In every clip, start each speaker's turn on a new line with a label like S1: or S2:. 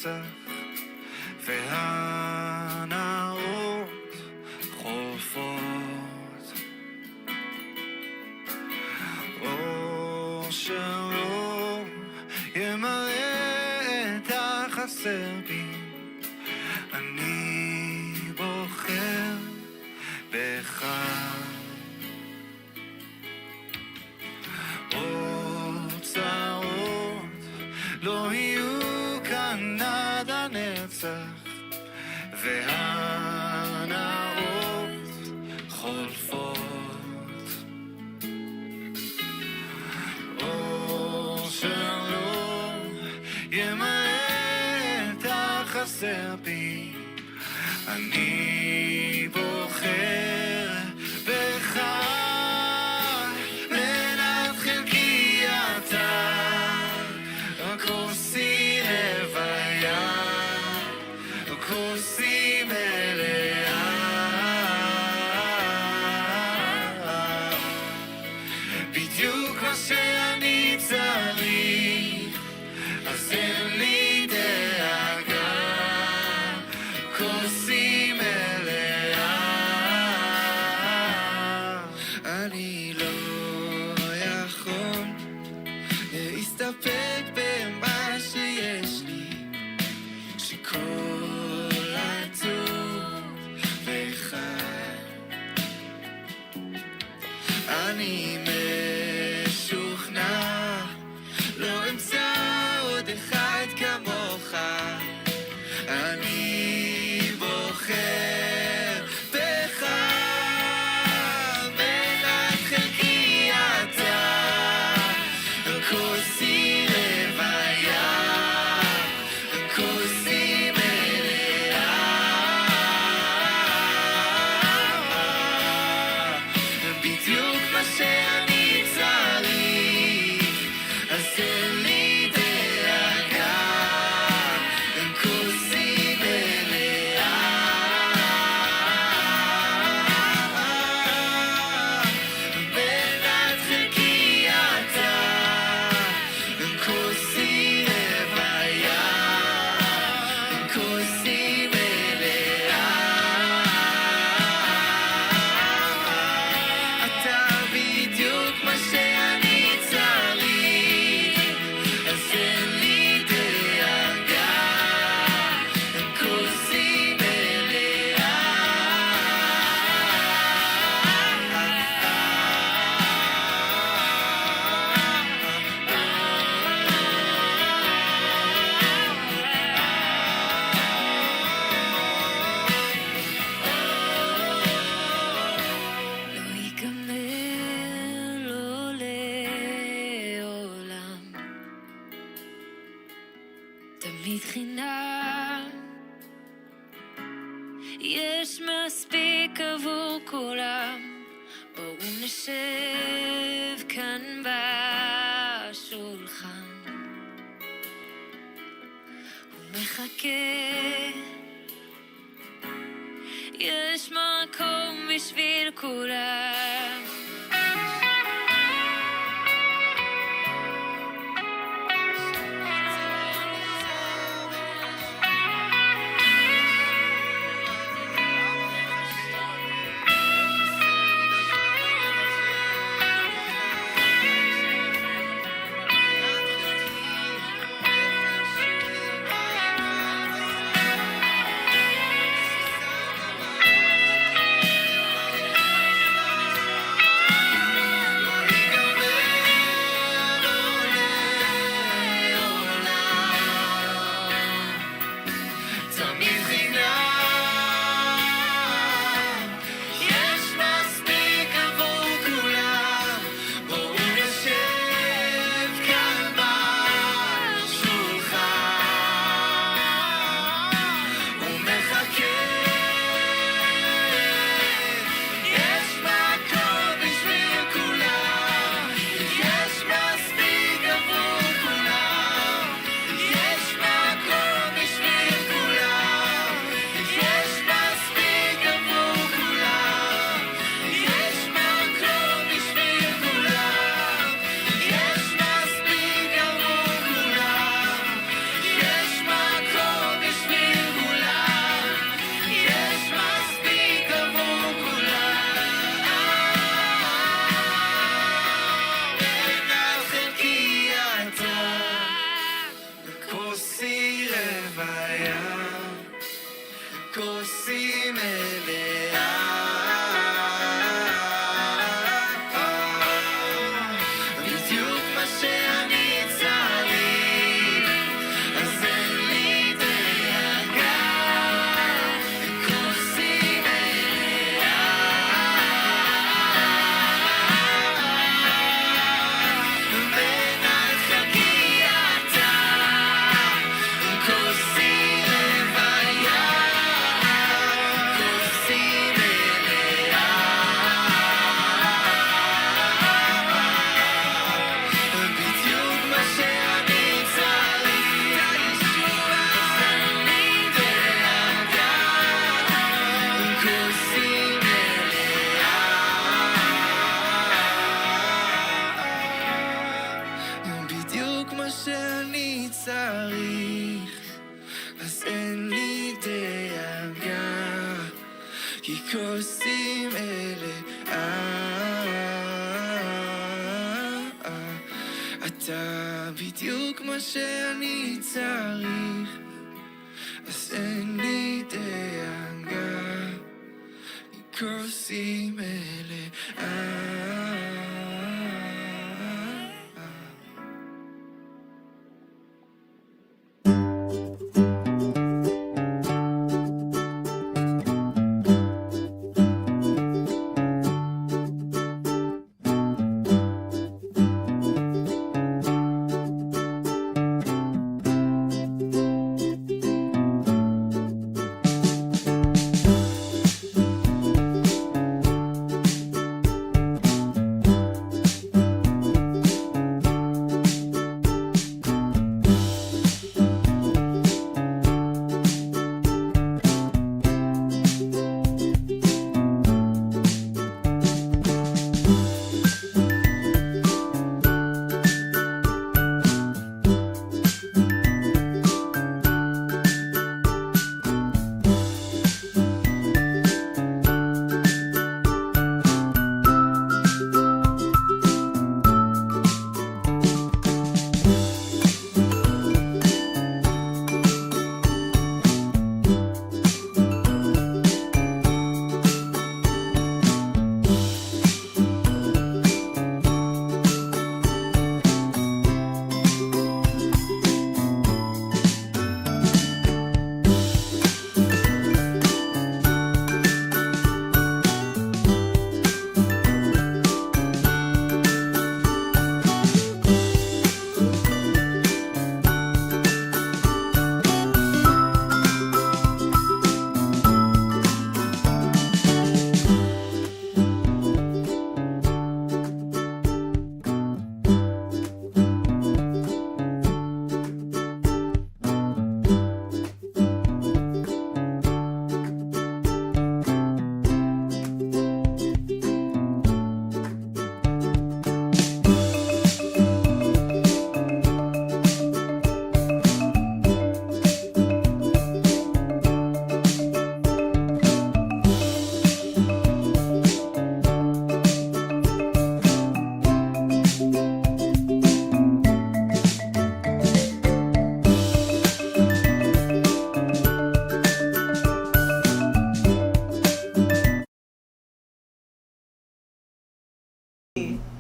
S1: הנצח והנאות חולפות, אור שלא ימלא את החסר בי, אני בוחר בך. אוצרות לא יהיו כאן עד הנצח והנאות חולפות, אור שלא ימלא את החסר בי, אני בוחר בך. מנת חלקי אתה, כוסי רוויה, כוסי מלאה, בדיוק מה שאני צריך, אז אין לי דאגה, כוסי מלאה. אני לא יכול להסתפק במה שיש לי, שכל הטוב בך. אני משוכנע לא אמצא עוד אחד כמוך, אני בוחר בך. מנת חלקי אתה, כוסי רוויה, כוסי מלאה, בדיוק מה שאני צריך, אז אין לי דאגה, כוסי מלאה. מנת חלקי אתה, כוסי רוויה, כוסי מלאה, אתה בדיוק מה שאני צריך, אז אין לי דאגה, כוסי מלאה. לא ייגמר לא לעולם, תמיד חינם, יש מספיק עבור כולם. בואו נשב כאן בשולחן, הוא מחכה, יש מקום בשביל כולם. שאני צריך, אז אין לי דאגה, כי כוסים אלה אתה בדיוק מה שאני צריך, אז אין לי דאגה, כי כוסים אלה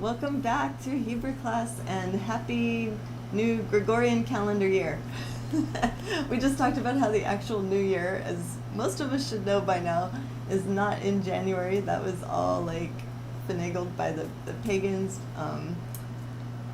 S2: Welcome back to Hebrew class and happy new Gregorian calendar year. We just talked about how the actual new year, as most of us should know by now, is not in January. That was all like finagled by the pagans,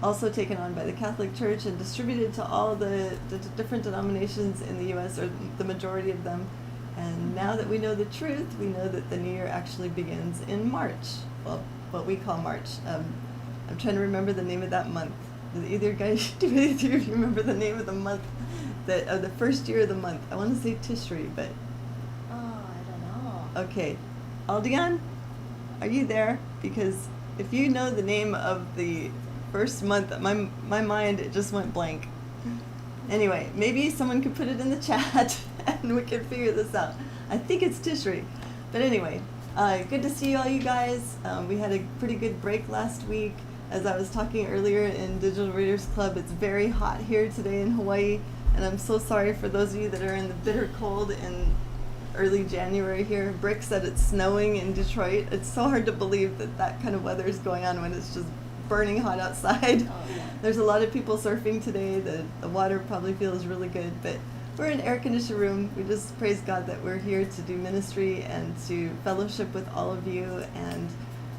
S2: also taken on by the Catholic Church and distributed to all the different denominations in the US, or the majority of them. And now that we know the truth, we know that the new year actually begins in March. Well, what we call March. I'm trying to remember the name of that month. Do either guys, do either of you remember the name of the month, the first year of the month? I want to say Tishri, but...
S3: Oh, I don't know.
S2: Okay. Aldian, are you there? Because if you know the name of the first month, my mind, it just went blank. Anyway, maybe someone could put it in the chat and we can figure this out. I think it's Tishri. But anyway, good to see all you guys. We had a pretty good break last week. As I was talking earlier in Digital Readers Club, it's very hot here today in Hawaii, and I'm so sorry for those of you that are in the bitter cold in early January here. Brick said it's snowing in Detroit. It's so hard to believe that that kind of weather is going on when it's just burning hot outside.
S3: Oh, yeah.
S2: There's a lot of people surfing today. The water probably feels really good, but we're in an air-conditioned room. We just praise God that we're here to do ministry and to fellowship with all of you, and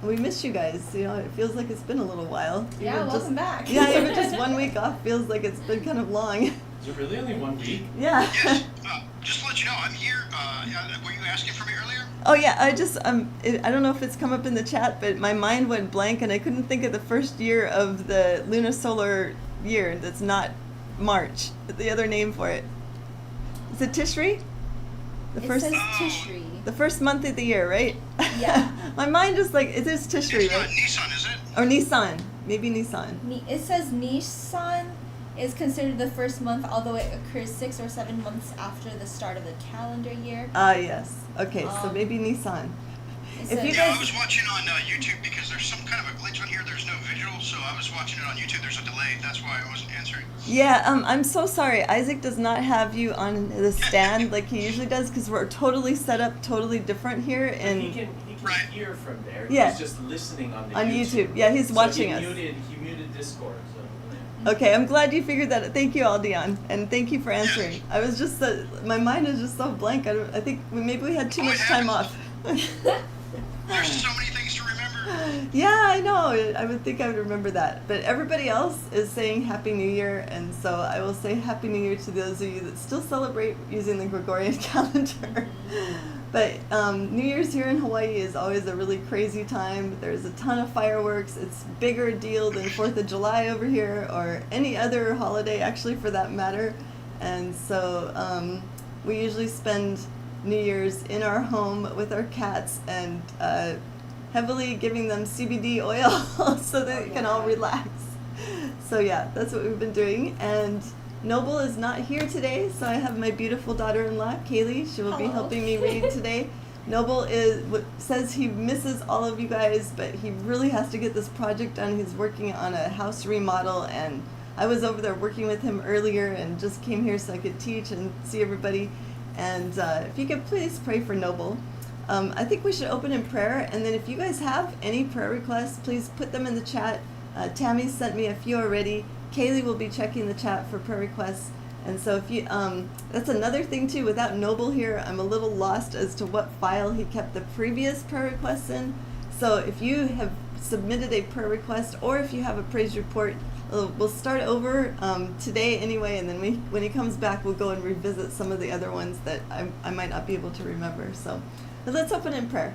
S2: we miss you guys. You know, it feels like it's been a little while.
S3: Yeah, welcome back.
S2: Yeah, even just 1 week off feels like it's been kind of long.
S4: Is it really only 1 week?
S2: Yeah.
S5: Yes. Just to let you know, I'm here. Were you asking for me earlier?
S2: Oh yeah, I don't know if it's come up in the chat, but my mind went blank and I couldn't think of the first year of the lunisolar year that's not March. The other name for it. Is it Tishri?
S3: It says Tishri.
S2: The first month of the year, right?
S3: Yeah.
S2: My mind is like, it is Tishri,
S5: It's not
S2: right?
S5: Nissan, is it?
S2: Or Nissan. Maybe Nissan.
S3: It says Nissan. is considered the first month, although it occurs 6 or 7 months after the start of the calendar year.
S2: Ah, yes. Okay, so maybe Nissan.
S3: It
S2: If you
S3: says-
S5: Yeah,
S2: guys-
S5: I was watching on YouTube because there's some kind of a glitch on here. There's no visual, so I was watching it on YouTube. There's a delay. That's why I wasn't answering.
S2: Yeah, I'm so sorry. Isaac does not have you on the stand like he usually does because we're totally set up totally different here.
S4: But
S2: And
S4: he can
S5: Right.
S4: hear from there.
S2: Yeah.
S4: He's just listening on the
S2: on YouTube. Yeah, he's watching us.
S4: He muted Discord. So,
S2: Okay, I'm glad you figured that. Thank you, Aldion, and thank you for answering. I was just my mind is just so blank. I think maybe we had too much time off.
S5: There's so many things to remember.
S2: Yeah, I know. I would think I would remember that. But everybody else is saying Happy New Year, and so I will say Happy New Year to those of you that still celebrate using the Gregorian calendar. But New Year's here in Hawaii is always a really crazy time. There's a ton of fireworks. It's bigger deal than 4th of July over here, or any other holiday actually for that matter. And so we usually spend New Year's in our home with our cats and heavily giving them CBD oil so that they can all relax. So yeah, that's what we've been doing. And Noble is not here today, so I have my beautiful daughter-in-law, Kaylee. She will be
S3: Hello.
S2: helping me read today. Noble says he misses all of you guys, but he really has to get this project done. He's working on a house remodel, and I was over there working with him earlier and just came here so I could teach and see everybody. And if you could please pray for Noble. I think we should open in prayer, and then if you guys have any prayer requests, please put them in the chat. Tammy sent me a few already. Kaylee will be checking the chat for prayer requests. And so if you, that's another thing too, without Noble here, I'm a little lost as to what file he kept the previous prayer requests in. So if you have submitted a prayer request, or if you have a praise report, we'll start over today anyway, and then when he comes back, we'll go and revisit some of the other ones that I might not be able to remember. So but let's open in prayer.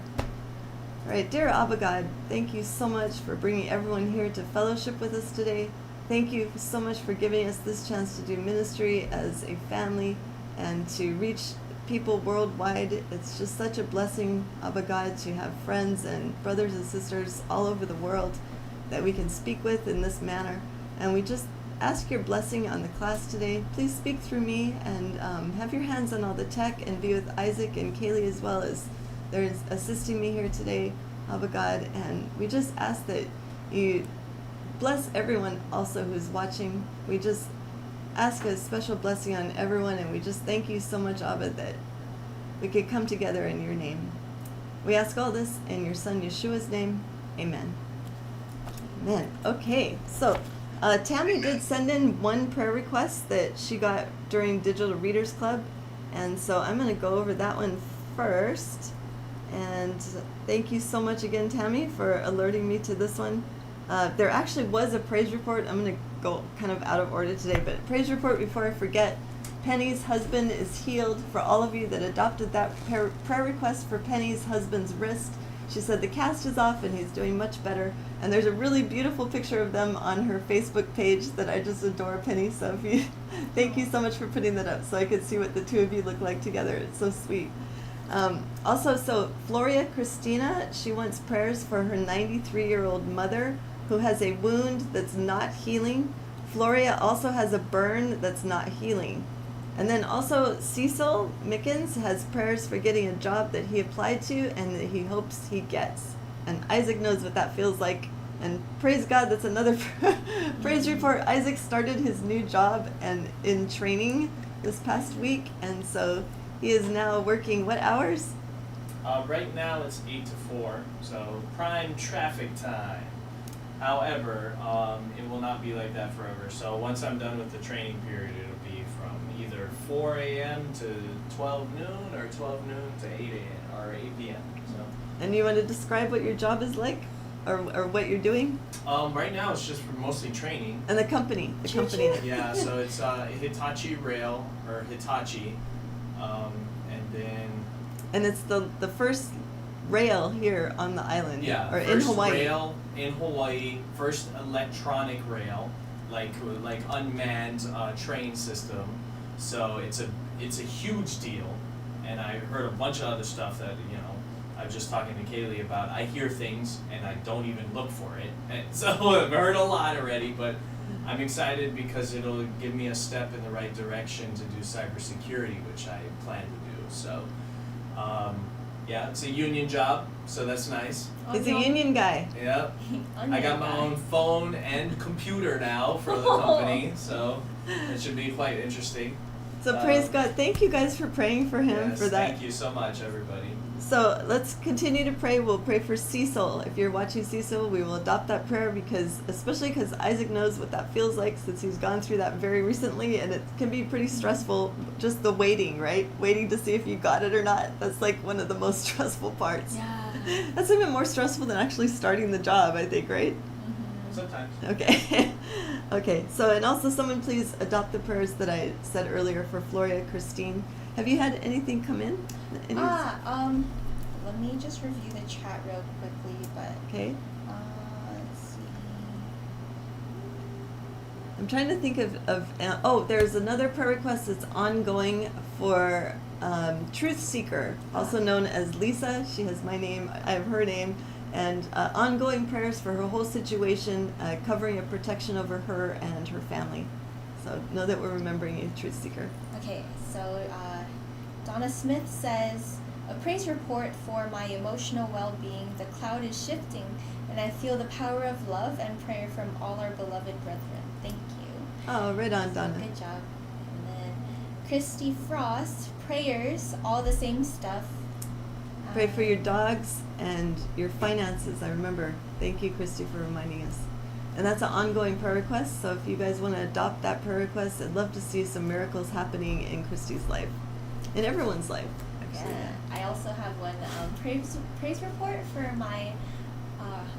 S2: All right, dear Abba God, thank you so much for bringing everyone here to fellowship with us today. Thank you so much for giving us this chance to do ministry as a family and to reach people worldwide. It's just such a blessing, Abba God, to have friends and brothers and sisters all over the world that we can speak with in this manner. And we just ask your blessing on the class today. Please speak through me and have your hands on all the tech and be with Isaac and Kaylee as well as they're assisting me here today, Abba God. And we just ask that you bless everyone also who's watching. We just ask a special blessing on everyone, and we just thank you so much, Abba, that we could come together in your name. We ask all this in your son Yeshua's name. Amen. Amen. Okay, so Tammy did send in one prayer request that she got during Digital Readers Club, and so I'm going to go over that one first. And thank you so much again, Tammy, for alerting me to this one. There actually was a praise report. I'm going to go kind of out of order today, but praise report before I forget. Penny's husband is healed. For all of you that adopted that prayer request for Penny's husband's wrist, she said the cast is off and he's doing much better. And there's a really beautiful picture of them on her Facebook page that I just adore, Penny. So if you, thank you so much for putting that up so I could see what the two of you look like together. It's so sweet. Also, so Floria Christina, she wants prayers for her 93-year-old mother who has a wound that's not healing. Floria also has a burn that's not healing. And then also Cecil Mickens has prayers for getting a job that he applied to and that he hopes he gets. And Isaac knows what that feels like. And praise God, that's another praise report. Isaac started his new job and in training this past week, and so he is now working what hours?
S4: right now it's 8 to 4, so prime traffic time. However, it will not be like that forever. So once I'm done with the training period, it'll be from either 4 a.m. to 12 noon or 12 noon to 8 a.m. or 8 p.m. So.
S2: And you want to describe what your job is like, or what you're doing?
S4: Right now it's just for mostly training.
S2: And the company.
S4: Yeah, so it's Hitachi Rail, or Hitachi, and then...
S2: And it's the first rail here on the island,
S4: Yeah,
S2: or
S4: first
S2: in Hawaii.
S4: rail in Hawaii, first electronic rail, like unmanned train system. So it's a huge deal, and I heard a bunch of other stuff that I was just talking to Kaylee about. I hear things and I don't even look for it, and so I've heard a lot already. But I'm excited because it'll give me a step in the right direction to do cybersecurity, which I plan to do. So, yeah, it's a union job, so that's nice.
S2: He's a union guy.
S4: Yeah, I got my own phone and computer now for the company, so it should be quite interesting.
S2: So praise God. Thank you guys for praying for him
S4: Yes,
S2: for that.
S4: thank you so much, everybody.
S2: So let's continue to pray. We'll pray for Cecil. If you're watching Cecil, we will adopt that prayer especially because Isaac knows what that feels like since he's gone through that very recently, and it can be pretty stressful, just the waiting, right? Waiting to see if you got it or not. That's like one of the most stressful parts.
S3: Yeah.
S2: That's even more stressful than actually starting the job, I think, right?
S4: Sometimes.
S2: Okay. Okay. So, and also someone please adopt the prayers that I said earlier for Floria, Christine. Have you had anything come in?
S3: Let me just review the chat real quickly, but
S2: Okay.
S3: let's see.
S2: I'm trying to think of there's another prayer request that's ongoing for Truth Seeker, also known as Lisa. She has my name, I have her name, and ongoing prayers for her whole situation, covering a protection over her and her family. So know that we're remembering you, Truth Seeker.
S3: Okay, so Donna Smith says, a praise report for my emotional well-being. The cloud is shifting, and I feel the power of love and prayer from all our beloved brethren. Thank you.
S2: Oh, right on, Donna.
S3: Good job. And then Christy Frost, prayers, all the same stuff.
S2: Pray for your dogs and your finances. I remember. Thank you, Christy, for reminding us. And that's an ongoing prayer request. So if you guys want to adopt that prayer request, I'd love to see some miracles happening in Christy's life, in everyone's life. Actually.
S3: Yeah. I also have one praise report for my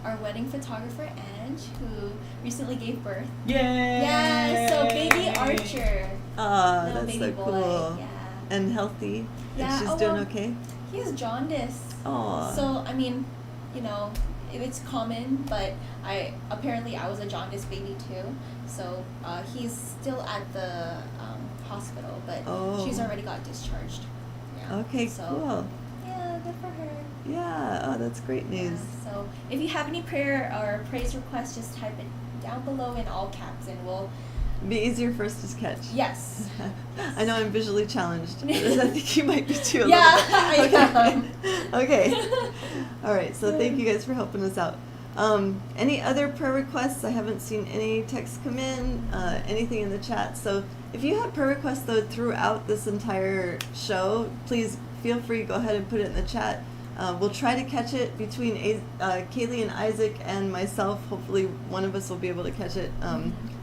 S3: our wedding photographer Ange, who recently gave birth.
S4: Yay!
S3: Yeah, so baby Archer.
S2: Ah,
S3: Little
S2: that's
S3: baby
S2: so
S3: boy.
S2: cool.
S3: Yeah.
S2: And healthy.
S3: Yeah,
S2: And she's
S3: oh,
S2: doing
S3: well,
S2: okay.
S3: He has jaundice.
S2: Aw.
S3: So I mean, you know, it's common, but I was a jaundice baby too. So he's still at the hospital, but she's already got discharged. Yeah.
S2: Okay,
S3: so,
S2: cool.
S3: Yeah, good for her.
S2: Yeah, oh, that's great news.
S3: Yeah, so if you have any prayer or praise requests, just type it down below in all caps, and we'll.
S2: It'd be easier for us to catch.
S3: Yes.
S2: I know I'm visually challenged. I think you might be too. A
S3: Yeah,
S2: little bit.
S3: I am.
S2: Okay. All right. So thank you guys for helping us out. Any other prayer requests? I haven't seen any texts come in. Anything in the chat. So if you have prayer requests though throughout this entire show, please feel free. Go ahead and put it in the chat. We'll try to catch it between Kaylee and Isaac and myself. Hopefully one of us will be able to catch it.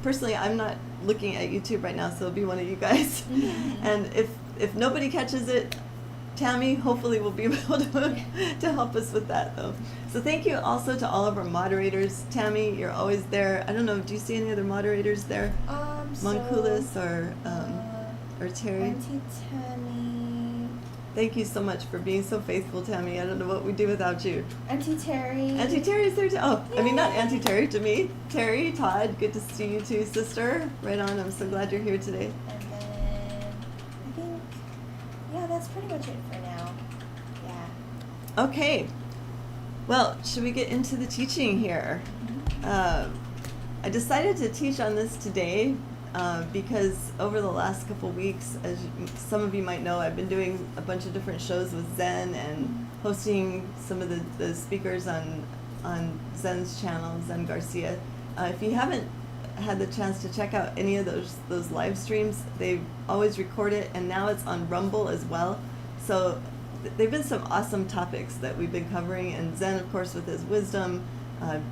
S2: Personally, I'm not looking at YouTube right now, so it'll be one of you guys. And if nobody catches it, Tammy hopefully will be able to help us with that, though. So thank you also to all of our moderators. Tammy, you're always there. I don't know, do you see any other moderators there? Monkulis or Terry?
S3: Auntie Tammy.
S2: Thank you so much for being so faithful, Tammy. I don't know what we'd do without you.
S3: Auntie Terry.
S2: Auntie Terry's there too. Oh,
S3: Yay.
S2: I mean, not Auntie Terry, to me. Terry, Todd, good to see you too, sister. Right on. I'm so glad you're here today.
S3: And then I think, yeah, that's pretty much it for now. Yeah.
S2: Okay. Well, should we get into the teaching here? I decided to teach on this today because over the last couple weeks, as some of you might know, I've been doing a bunch of different shows with Zen and hosting some of the speakers on Zen's channel, Zen Garcia. If you haven't had the chance to check out any of those live streams, they always record it, and now it's on Rumble as well. So they've been some awesome topics that we've been covering, and Zen, of course, with his wisdom,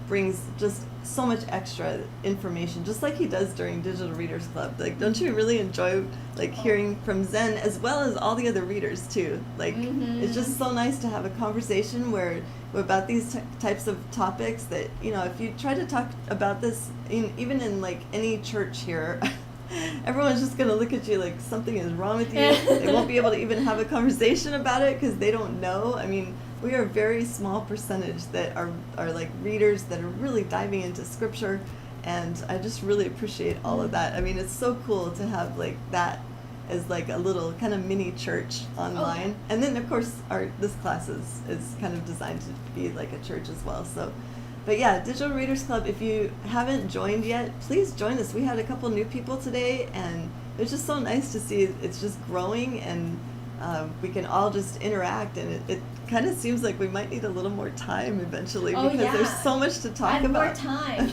S2: brings just so much extra information, just like he does during Digital Readers Club. Like, don't you really enjoy hearing from Zen as well as all the other readers too? Like, it's just so nice to have a conversation where about these types of topics that, you know, if you try to talk about this even in like any church here, everyone's just gonna look at you like something is wrong with you. They won't be able to even have a conversation about it because they don't know. I mean, we are a very small percentage that are like readers that are really diving into scripture, and I just really appreciate all of that. I mean, it's so cool to have like that as like a little kind of mini church online. And then of course this class is kind of designed to be like a church as well. So But yeah, Digital Readers Club, if you haven't joined yet, please join us. We had a couple new people today, and it's just so nice to see it's just growing, and we can all just interact, and it kind of seems like we might need a little more time eventually because there's so much to talk
S3: Add
S2: about.
S3: More time.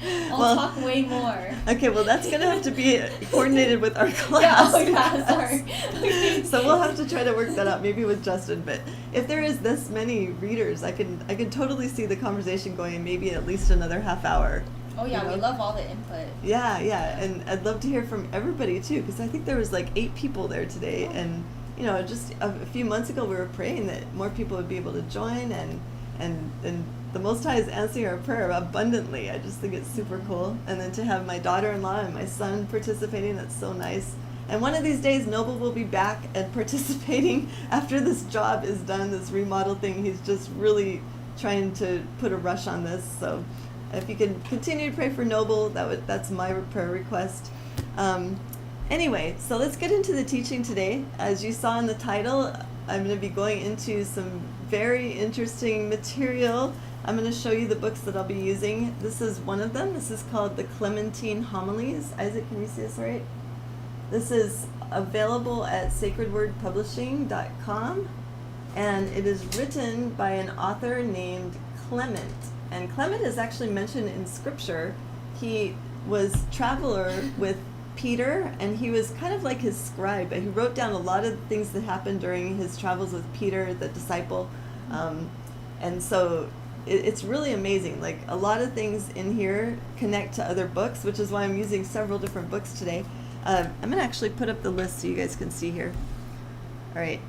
S2: Well,
S3: I'll talk way more.
S2: Okay, well that's gonna have to be coordinated with our class.
S3: Sorry. Okay.
S2: So we'll have to try to work that out, maybe with Justin. But if there is this many readers, I can totally see the conversation going maybe at least another half hour.
S3: Oh yeah,
S2: you know?
S3: we love all the input.
S2: Yeah, and I'd love to hear from everybody too, because I think there was like 8 people there today, and you know, just a few months ago we were praying that more people would be able to join, and the Most High is answering our prayer abundantly. I just think it's super cool. And then to have my daughter-in-law and my son participating, that's so nice. And one of these days, Noble will be back and participating after this job is done, this remodel thing. He's just really trying to put a rush on this. So if you can continue to pray for Noble, that's my prayer request. Anyway, so let's get into the teaching today. As you saw in the title, I'm going to be going into some very interesting material. I'm going to show you the books that I'll be using. This is one of them. This is called the Clementine Homilies. Isaac, can you see this right? This is available at sacredwordpublishing.com, and it is written by an author named Clement. And Clement is actually mentioned in Scripture. He was traveler with Peter, and he was kind of like his scribe, but he wrote down a lot of things that happened during his travels with Peter, the disciple. And so it's really amazing. Like, a lot of things in here connect to other books, which is why I'm using several different books today. I'm going to actually put up the list so you guys can see here. All right.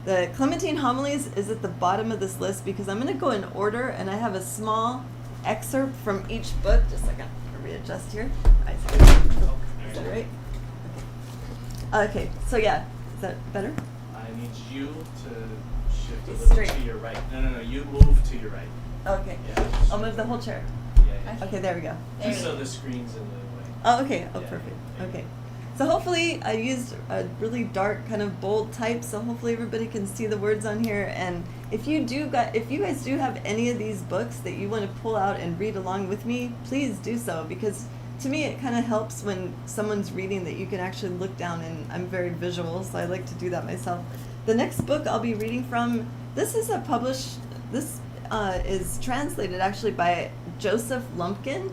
S2: The Clementine Homilies is at the bottom of this list because I'm going to go in order, and I have a small excerpt from each book. Just a second. I'll readjust here. Is that right? Okay, so yeah. Is that better?
S4: I need you to shift a
S2: Be
S4: little
S2: straight.
S4: to your right. No, you move to your right.
S2: Okay.
S4: Yeah.
S2: I'll move the whole chair.
S4: Yeah.
S2: Okay, there we go.
S3: There
S4: Just
S3: we
S4: so
S3: go.
S4: the screen's in the way.
S2: Oh, okay. Oh,
S4: Yeah.
S2: perfect. Okay. So hopefully I used a really dark, kind of bold type, so hopefully everybody can see the words on here. And if you guys do have any of these books that you want to pull out and read along with me, please do so, because to me it kind of helps when someone's reading that you can actually look down, and I'm very visual, so I like to do that myself. The next book I'll be reading from, this is translated actually by Joseph Lumpkin.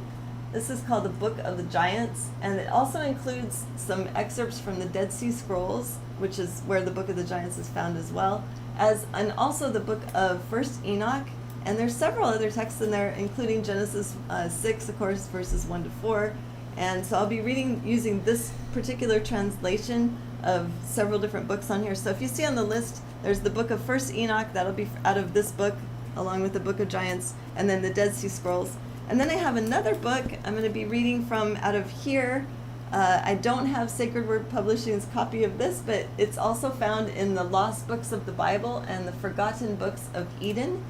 S2: This is called the Book of the Giants, and it also includes some excerpts from the Dead Sea Scrolls, which is where the Book of the Giants is found as well, and also the Book of First Enoch. And there's several other texts in there, including Genesis 6, of course, verses 1 to 4. And so I'll be using this particular translation of several different books on here. So if you see on the list, there's the Book of First Enoch, that'll be out of this book, along with the Book of Giants, and then the Dead Sea Scrolls. And then I have another book I'm going to be reading from out of here. I don't have Sacred Word Publishing's copy of this, but it's also found in the Lost Books of the Bible and the Forgotten Books of Eden.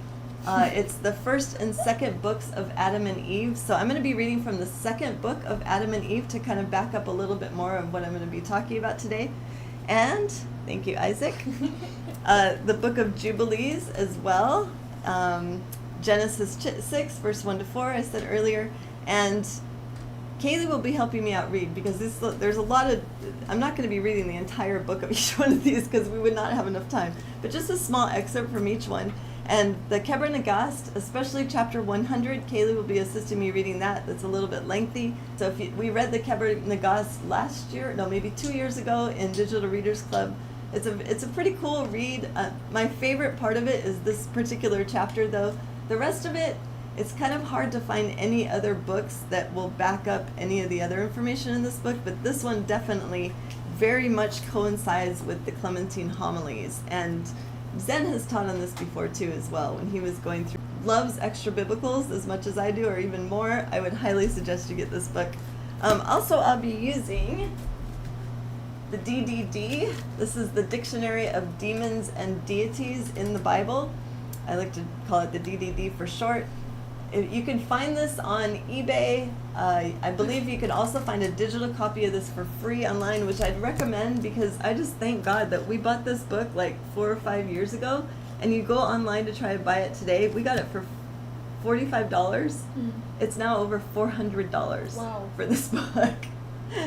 S2: It's the first and second books of Adam and Eve. So I'm going to be reading from the second book of Adam and Eve to kind of back up a little bit more of what I'm going to be talking about today. And, thank you, Isaac, the Book of Jubilees as well. Genesis 6, verse 1 to 4, I said earlier. And Kaylee will be helping me out read, because there's a lot of, I'm not going to be reading the entire book of each one of these because we would not have enough time, but just a small excerpt from each one. And the Keber Nagast, especially chapter 100, Kaylee will be assisting me reading that. That's a little bit lengthy. So we read the Keber Nagast maybe 2 years ago in Digital Readers Club. It's a pretty cool read. My favorite part of it is this particular chapter, though. The rest of it, it's kind of hard to find any other books that will back up any of the other information in this book, but this one definitely very much coincides with the Clementine Homilies. And Zen has taught on this before too as well, when he was going through. Loves extra biblicals as much as I do, or even more. I would highly suggest you get this book. Also, I'll be using the DDD. This is the Dictionary of Demons and Deities in the Bible. I like to call it the DDD for short. You can find this on eBay. I believe you can also find a digital copy of this for free online, which I'd recommend, because I just thank God that we bought this book like 4 or 5 years ago, and you go online to try to buy it today. We got it for $45.
S3: Mm.
S2: It's now over $400
S3: Wow.
S2: for this book.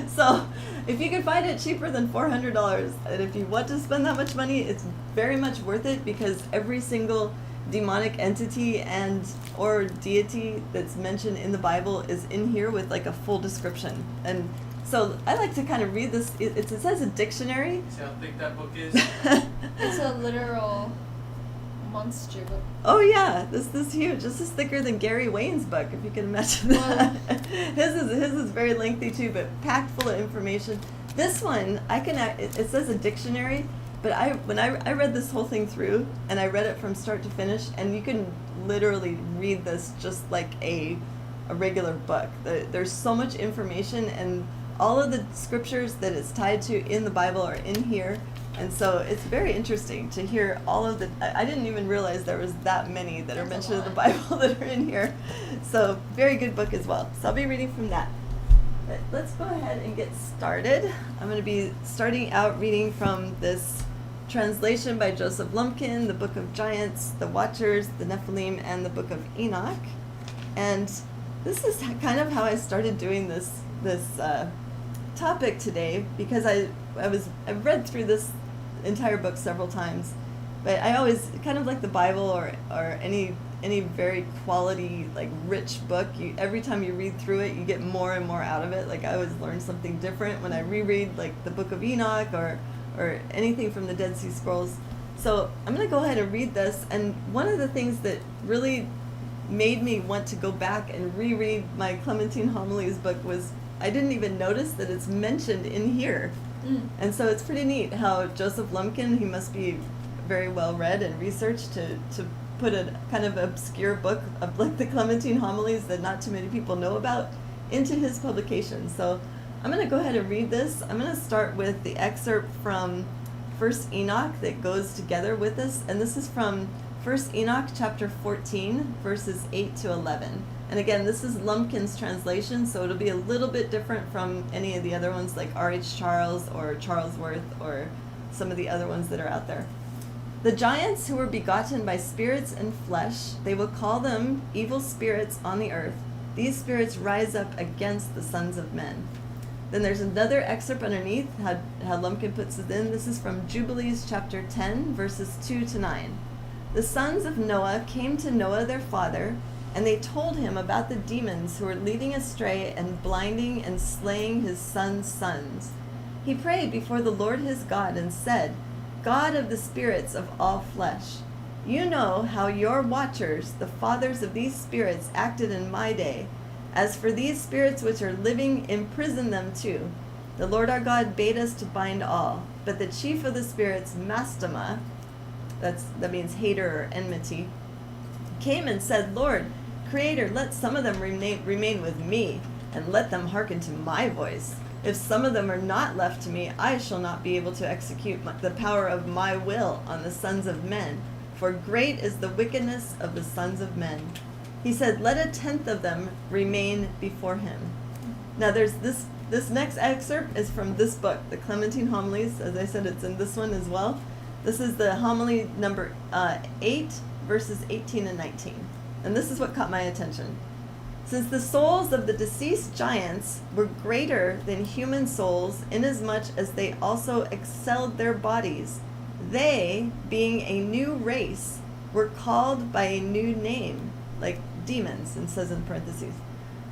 S2: So if you can find it cheaper than $400, and if you want to spend that much money, it's very much worth it, because every single demonic entity and or deity that's mentioned in the Bible is in here with like a full description. And so I like to kind of read this. It says a dictionary.
S4: See how thick that book is?
S3: It's a literal monster book.
S2: Oh yeah, this is huge. This is thicker than Gary Wayne's book, if you can imagine that. His is very lengthy too, but packed full of information. This one, it says a dictionary, but when I read this whole thing through, and I read it from start to finish, and you can literally read this just like a regular book. There's so much information, and all of the scriptures that it's tied to in the Bible are in here. And so it's very interesting to hear all of the. I didn't even realize there was that many that are
S3: That's a
S2: mentioned in the
S3: lot.
S2: Bible that are in here. So very good book as well. So I'll be reading from that. But let's go ahead and get started. I'm going to be starting out reading from this translation by Joseph Lumpkin, the Book of Giants, the Watchers, the Nephilim, and the Book of Enoch. And this is kind of how I started doing this topic today, because I've read through this entire book several times, but I always kind of like the Bible or any very quality, like, rich book. Every time you read through it, you get more and more out of it. Like, I always learn something different when I reread, like, the Book of Enoch or anything from the Dead Sea Scrolls. So I'm going to go ahead and read this. And one of the things that really made me want to go back and reread my Clementine Homilies book was I didn't even notice that it's mentioned in here.
S3: Mm.
S2: And so it's pretty neat how Joseph Lumpkin, he must be very well read and researched to put a kind of obscure book of like the Clementine Homilies that not too many people know about into his publication. So I'm going to go ahead and read this. I'm going to start with the excerpt from 1 Enoch that goes together with this. And this is from 1 Enoch chapter 14, verses 8 to 11. And again, this is Lumpkin's translation, so it'll be a little bit different from any of the other ones like R.H. Charles or Charles Worth or some of the other ones that are out there. The giants who were begotten by spirits and flesh, they will call them evil spirits on the earth. These spirits rise up against the sons of men. Then there's another excerpt underneath, how Lumpkin puts it in. This is from Jubilees chapter 10, verses 2 to 9. The sons of Noah came to Noah their father, and they told him about the demons who were leading astray and blinding and slaying his sons' sons. He prayed before the Lord his God and said, God of the spirits of all flesh, you know how your watchers, the fathers of these spirits, acted in my day. As for these spirits which are living, imprison them too. The Lord our God bade us to bind all, but the chief of the spirits, Mastema, that means hater or enmity, came and said, Lord, Creator, let some of them remain with me, and let them hearken to my voice. If some of them are not left to me, I shall not be able to execute the power of my will on the sons of men, for great is the wickedness of the sons of men. He said, let a tenth of them remain before him. Now there's this next excerpt is from this book, the Clementine Homilies. As I said, it's in this one as well. This is the homily number 8, verses 18 and 19. And this is what caught my attention. Since the souls of the deceased giants were greater than human souls, inasmuch as they also excelled their bodies, they, being a new race, were called by a new name, like demons, and says in parentheses.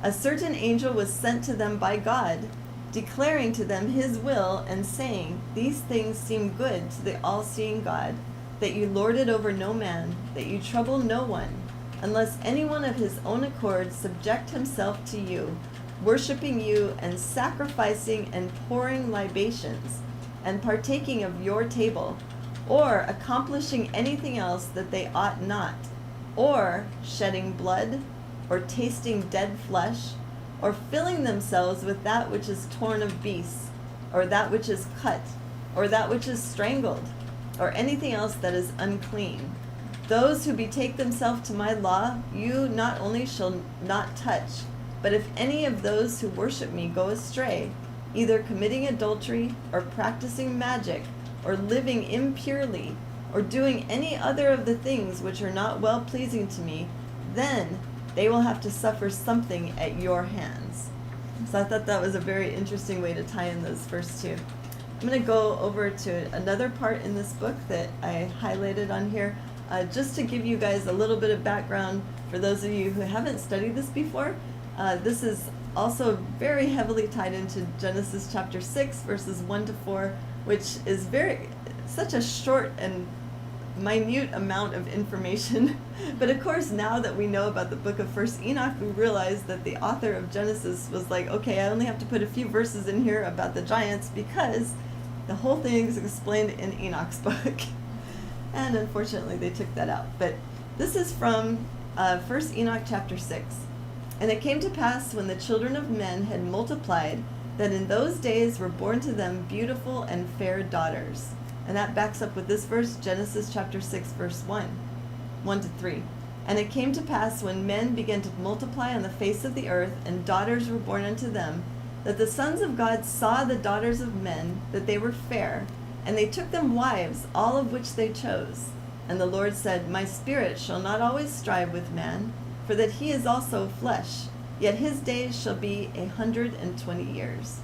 S2: A certain angel was sent to them by God, declaring to them his will and saying, these things seem good to the all-seeing God, that you lord it over no man, that you trouble no one, unless anyone of his own accord subject himself to you, worshiping you and sacrificing and pouring libations, and partaking of your table, or accomplishing anything else that they ought not, or shedding blood, or tasting dead flesh, or filling themselves with that which is torn of beasts, or that which is cut, or that which is strangled, or anything else that is unclean. Those who betake themselves to my law, you not only shall not touch, but if any of those who worship me go astray, either committing adultery, or practicing magic, or living impurely, or doing any other of the things which are not well pleasing to me, then they will have to suffer something at your hands. So I thought that was a very interesting way to tie in those first two. I'm going to go over to another part in this book that I highlighted on here, just to give you guys a little bit of background for those of you who haven't studied this before. This is also very heavily tied into Genesis chapter 6, verses 1 to 4, which is such a short and minute amount of information. But of course, now that we know about the book of First Enoch, we realize that the author of Genesis was like, okay, I only have to put a few verses in here about the giants because the whole thing is explained in Enoch's book. And unfortunately, they took that out. But this is from First Enoch chapter 6. And it came to pass when the children of men had multiplied, that in those days were born to them beautiful and fair daughters. And that backs up with this verse, Genesis chapter 6, verse 1 to 3. And it came to pass when men began to multiply on the face of the earth, and daughters were born unto them, that the sons of God saw the daughters of men, that they were fair, and they took them wives, all of which they chose. And the Lord said, My spirit shall not always strive with man, for that he is also flesh, yet his days shall be 120 years.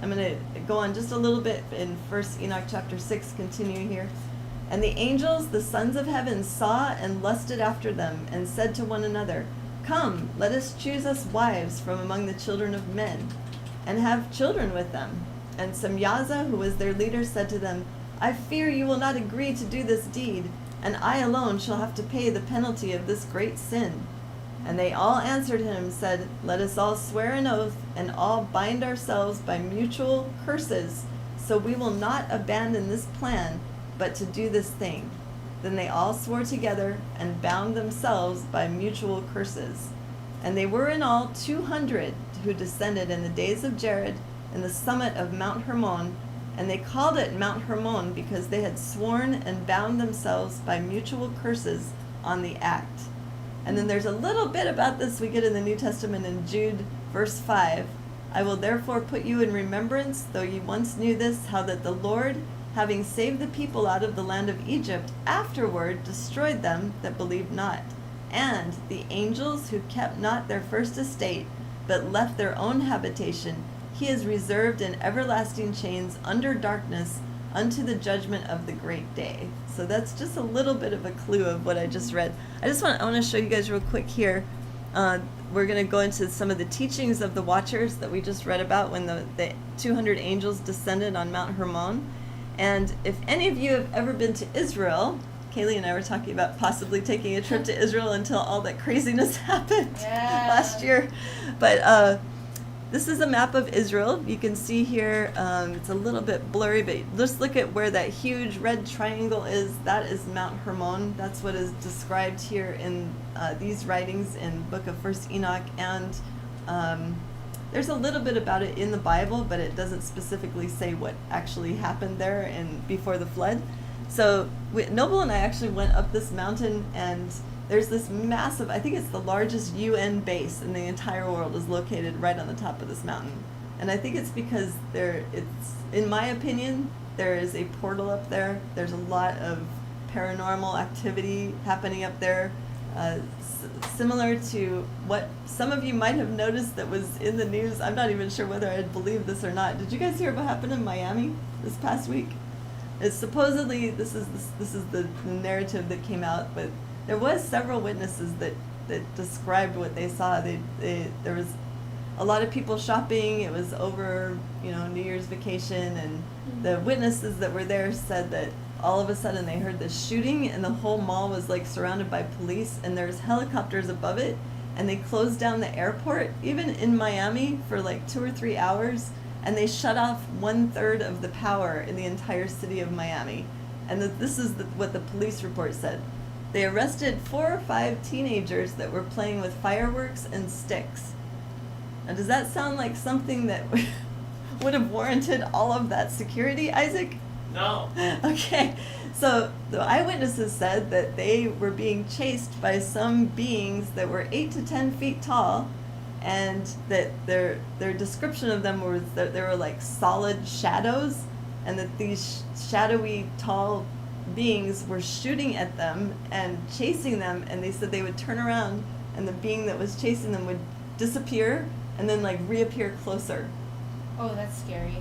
S2: I'm going to go on just a little bit in 1 Enoch chapter 6, continue here. And the angels, the sons of heaven, saw and lusted after them, and said to one another, Come, let us choose us wives from among the children of men, and have children with them. And Semyaza, who was their leader, said to them, I fear you will not agree to do this deed, and I alone shall have to pay the penalty of this great sin. And they all answered him and said, Let us all swear an oath, and all bind ourselves by mutual curses, so we will not abandon this plan, but to do this thing. Then they all swore together, and bound themselves by mutual curses. And they were in all 200 who descended in the days of Jared in the summit of Mount Hermon, and they called it Mount Hermon because they had sworn and bound themselves by mutual curses on the act. And then there's a little bit about this we get in the New Testament in Jude, verse 5. I will therefore put you in remembrance, though you once knew this, how that the Lord, having saved the people out of the land of Egypt, afterward destroyed them that believed not. And the angels who kept not their first estate, but left their own habitation, he is reserved in everlasting chains under darkness unto the judgment of the great day. So that's just a little bit of a clue of what I just read. I want to show you guys real quick here. We're going to go into some of the teachings of the Watchers that we just read about when the 200 angels descended on Mount Hermon. And if any of you have ever been to Israel, Kaylee and I were talking about possibly taking a trip to Israel until all that craziness happened last year. But this is a map of Israel. You can see here, it's a little bit blurry, but just look at where that huge red triangle is. That is Mount Hermon. That's what is described here in these writings in Book of First Enoch. And there's a little bit about it in the Bible, but it doesn't specifically say what actually happened there and before the flood. So Noble and I actually went up this mountain, and there's this massive, I think it's the largest UN base in the entire world, is located right on the top of this mountain. And I think it's because in my opinion, there is a portal up there. There's a lot of paranormal activity happening up there, similar to what some of you might have noticed that was in the news. I'm not even sure whether I'd believe this or not. Did you guys hear what happened in Miami this past week? It's supposedly, this is the narrative that came out, but there was several witnesses that described what they saw. There was a lot of people shopping. It was over, New Year's vacation, and the witnesses that were there said that all of a sudden they heard this shooting, and the whole mall was like surrounded by police, and there's helicopters above it, and they closed down the airport, even in Miami, for like 2 or 3 hours, and they shut off 1/3 of the power in the entire city of Miami. And this is what the police report said. They arrested 4 or 5 teenagers that were playing with fireworks and sticks. Now, does that sound like something that would have warranted all of that security, Isaac?
S4: No.
S2: Okay, so the eyewitnesses said that they were being chased by some beings that were 8 to 10 feet tall, and that their description of them was that they were like solid shadows, and that these shadowy, tall beings were shooting at them and chasing them, and they said they would turn around and the being that was chasing them would disappear and then like reappear closer.
S3: Oh, that's scary.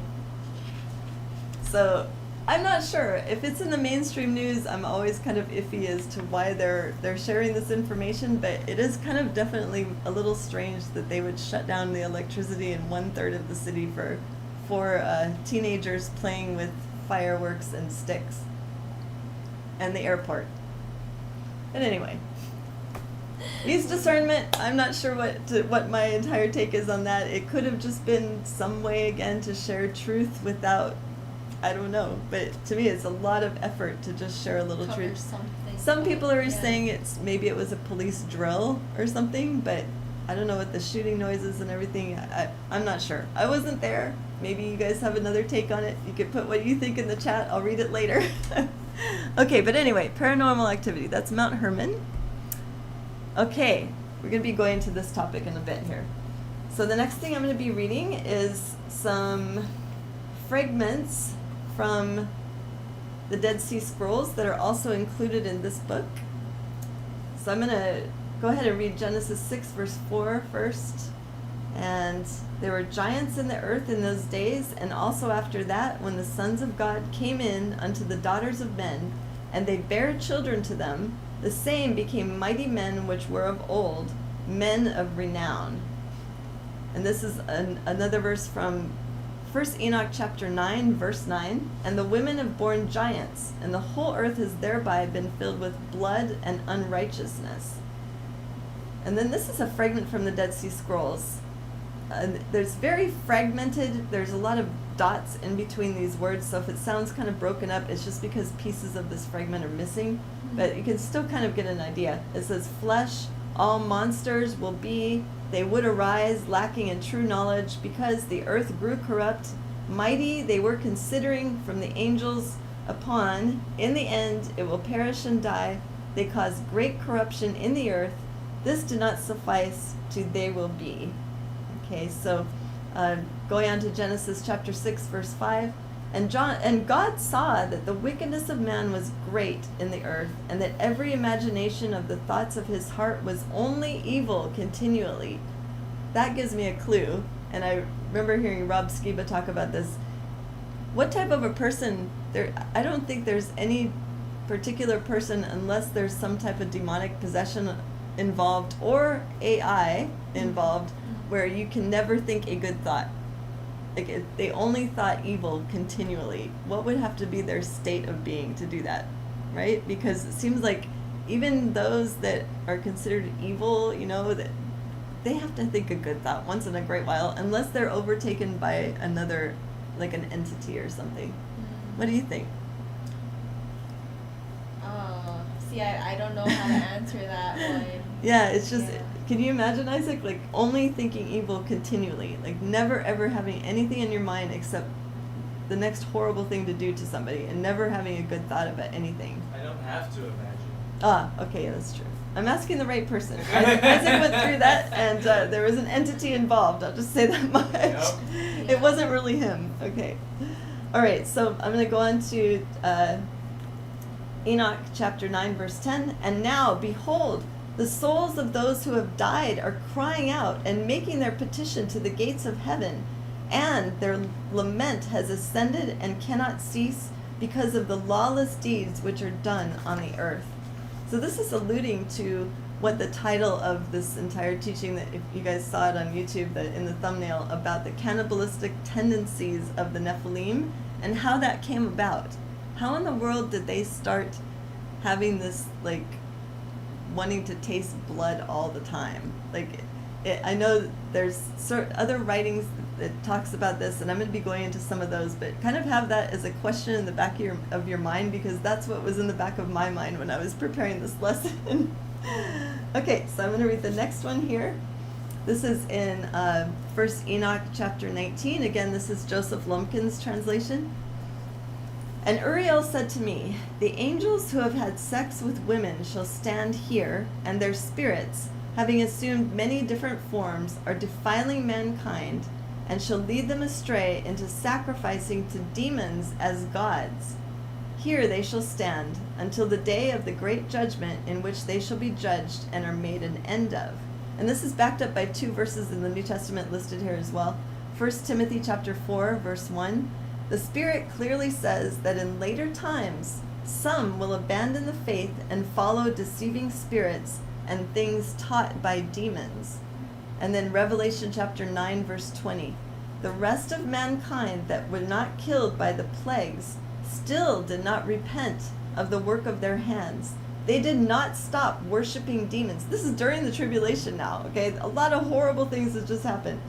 S2: So I'm not sure. If it's in the mainstream news, I'm always kind of iffy as to why they're sharing this information, but it is kind of definitely a little strange that they would shut down the electricity in 1/3 of the city for teenagers playing with fireworks and sticks, and the airport. But anyway, use discernment. I'm not sure what my entire take is on that. It could have just been some way again to share truth without, I don't know, but to me it's a lot of effort to just share a little
S3: Cover
S2: truth.
S3: something.
S2: Some people are
S3: Yeah.
S2: saying maybe it was a police drill or something, but I don't know what the shooting noises and everything. I'm not sure. I wasn't there. Maybe you guys have another take on it. You could put what you think in the chat. I'll read it later. Okay, but anyway, paranormal activity. That's Mount Hermon. Okay, we're going to be going to this topic in a bit here. So the next thing I'm going to be reading is some fragments from the Dead Sea Scrolls that are also included in this book. So I'm going to go ahead and read Genesis 6 verse 4 first. And there were giants in the earth in those days, and also after that, when the sons of God came in unto the daughters of men, and they bare children to them, the same became mighty men which were of old, men of renown. And this is another verse from 1 Enoch chapter 9, verse 9. And the women have borne giants, and the whole earth has thereby been filled with blood and unrighteousness. And then this is a fragment from the Dead Sea Scrolls. There's very fragmented, there's a lot of dots in between these words, so if it sounds kind of broken up, it's just because pieces of this fragment are missing, but you can still kind of get an idea. It says, flesh, all monsters will be, they would arise, lacking in true knowledge, because the earth grew corrupt, mighty they were considering from the angels upon, in the end it will perish and die, they cause great corruption in the earth, this did not suffice to they will be. Okay, so going on to Genesis chapter 6, verse 5. And God saw that the wickedness of man was great in the earth, and that every imagination of the thoughts of his heart was only evil continually. That gives me a clue, and I remember hearing Rob Skiba talk about this. What type of a person, I don't think there's any particular person, unless there's some type of demonic possession involved or AI involved, where you can never think a good thought. Like if they only thought evil continually, what would have to be their state of being to do that, right? Because it seems like even those that are considered evil, that they have to think a good thought once in a great while, unless they're overtaken by another, like an entity or something. What do you think?
S3: See, I don't know how to answer that one.
S2: Yeah, it's just,
S3: Yeah.
S2: Can you imagine, Isaac, like only thinking evil continually, like never ever having anything in your mind except the next horrible thing to do to somebody, and never having a good thought about anything?
S4: I don't have to imagine.
S2: Ah, okay, yeah, that's true. I'm asking the right person. Isaac went through that, and there was an entity involved. I'll just say that much.
S4: Yep.
S2: It wasn't really him. Okay. All right, so I'm going to go on to Enoch chapter 9, verse 10. And now, behold, the souls of those who have died are crying out and making their petition to the gates of heaven, and their lament has ascended and cannot cease because of the lawless deeds which are done on the earth. So this is alluding to what the title of this entire teaching, that if you guys saw it on YouTube, that in the thumbnail, about the cannibalistic tendencies of the Nephilim and how that came about. How in the world did they start having this, like, wanting to taste blood all the time? Like, I know there's other writings that talks about this, and I'm going to be going into some of those, but kind of have that as a question in the back of your mind, because that's what was in the back of my mind when I was preparing this lesson. Okay, so I'm going to read the next one here. This is in 1 Enoch chapter 19. Again, this is Joseph Lumpkin's translation. And Uriel said to me, the angels who have had sex with women shall stand here, and their spirits, having assumed many different forms, are defiling mankind, and shall lead them astray into sacrificing to demons as gods. Here they shall stand until the day of the great judgment in which they shall be judged and are made an end of. And this is backed up by 2 verses in the New Testament listed here as well. 1 Timothy chapter 4, verse 1. The Spirit clearly says that in later times, some will abandon the faith and follow deceiving spirits and things taught by demons. And then Revelation chapter 9, verse 20. The rest of mankind that were not killed by the plagues still did not repent of the work of their hands. They did not stop worshiping demons. This is during the tribulation now, okay? A lot of horrible things have just happened.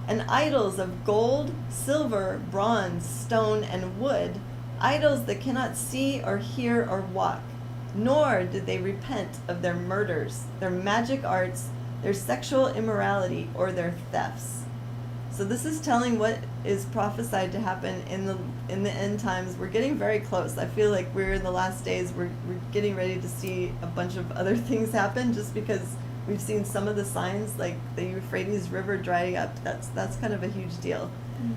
S2: And idols of gold, silver, bronze, stone, and wood, idols that cannot see or hear or walk. Nor did they repent of their murders, their magic arts, their sexual immorality, or their thefts. So this is telling what is prophesied to happen in the end times. We're getting very close. I feel like we're in the last days. We're getting ready to see a bunch of other things happen just because we've seen some of the signs, like the Euphrates River drying up. That's kind of a huge deal. Mm-hmm.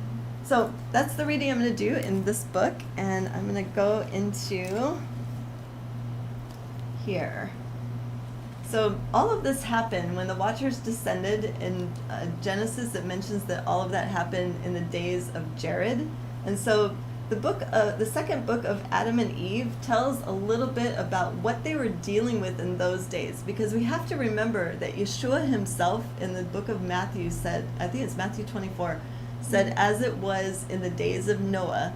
S2: So that's the reading I'm going to do in this book, and I'm going to go into here. So all of this happened when the Watchers descended. In Genesis, it mentions that all of that happened in the days of Jared. And so the second book of Adam and Eve tells a little bit about what they were dealing with in those days. Because we have to remember that Yeshua himself in the book of Matthew said, I think it's Matthew 24, said, as it was in the days of Noah,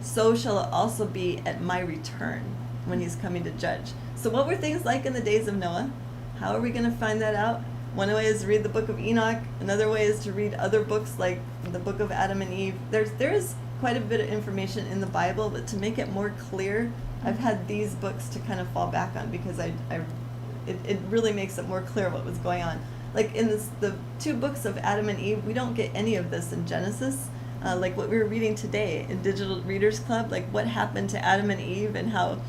S2: so shall it also be at my return when he's coming to judge. So what were things like in the days of Noah? How are we going to find that out? One way is to read the book of Enoch. Another way is to read other books like the book of Adam and Eve. There is quite a bit of information in the Bible, but to make it more clear, I've had these books to kind of fall back on because it really makes it more clear what was going on. Like in the 2 books of Adam and Eve, we don't get any of this in Genesis. Like what we were reading today in Digital Readers Club, like what happened to Adam and Eve and how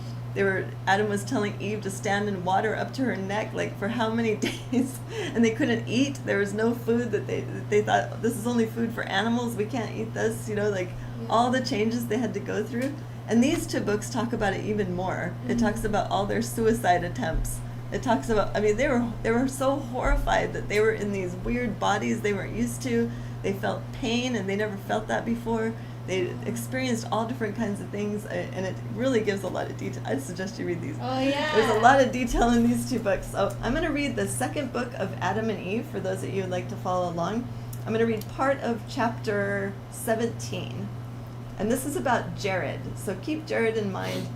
S2: Adam was telling Eve to stand in water up to her neck, like for how many days, and they couldn't eat. There was no food that they thought, this is only food for animals, we can't eat this, all the changes they had to go through. And these 2 books talk about it even more. It talks about all their suicide attempts. It talks about, they were so horrified that they were in these weird bodies they weren't used to. They felt pain and they never felt that before. They experienced all different kinds of things, and it really gives a lot of detail. I'd suggest you read these.
S3: Oh, yeah.
S2: There's a lot of detail in these 2 books. So I'm going to read the second book of Adam and Eve for those of you who would like to follow along. I'm going to read part of chapter 17. And this is about Jared. So keep Jared in mind.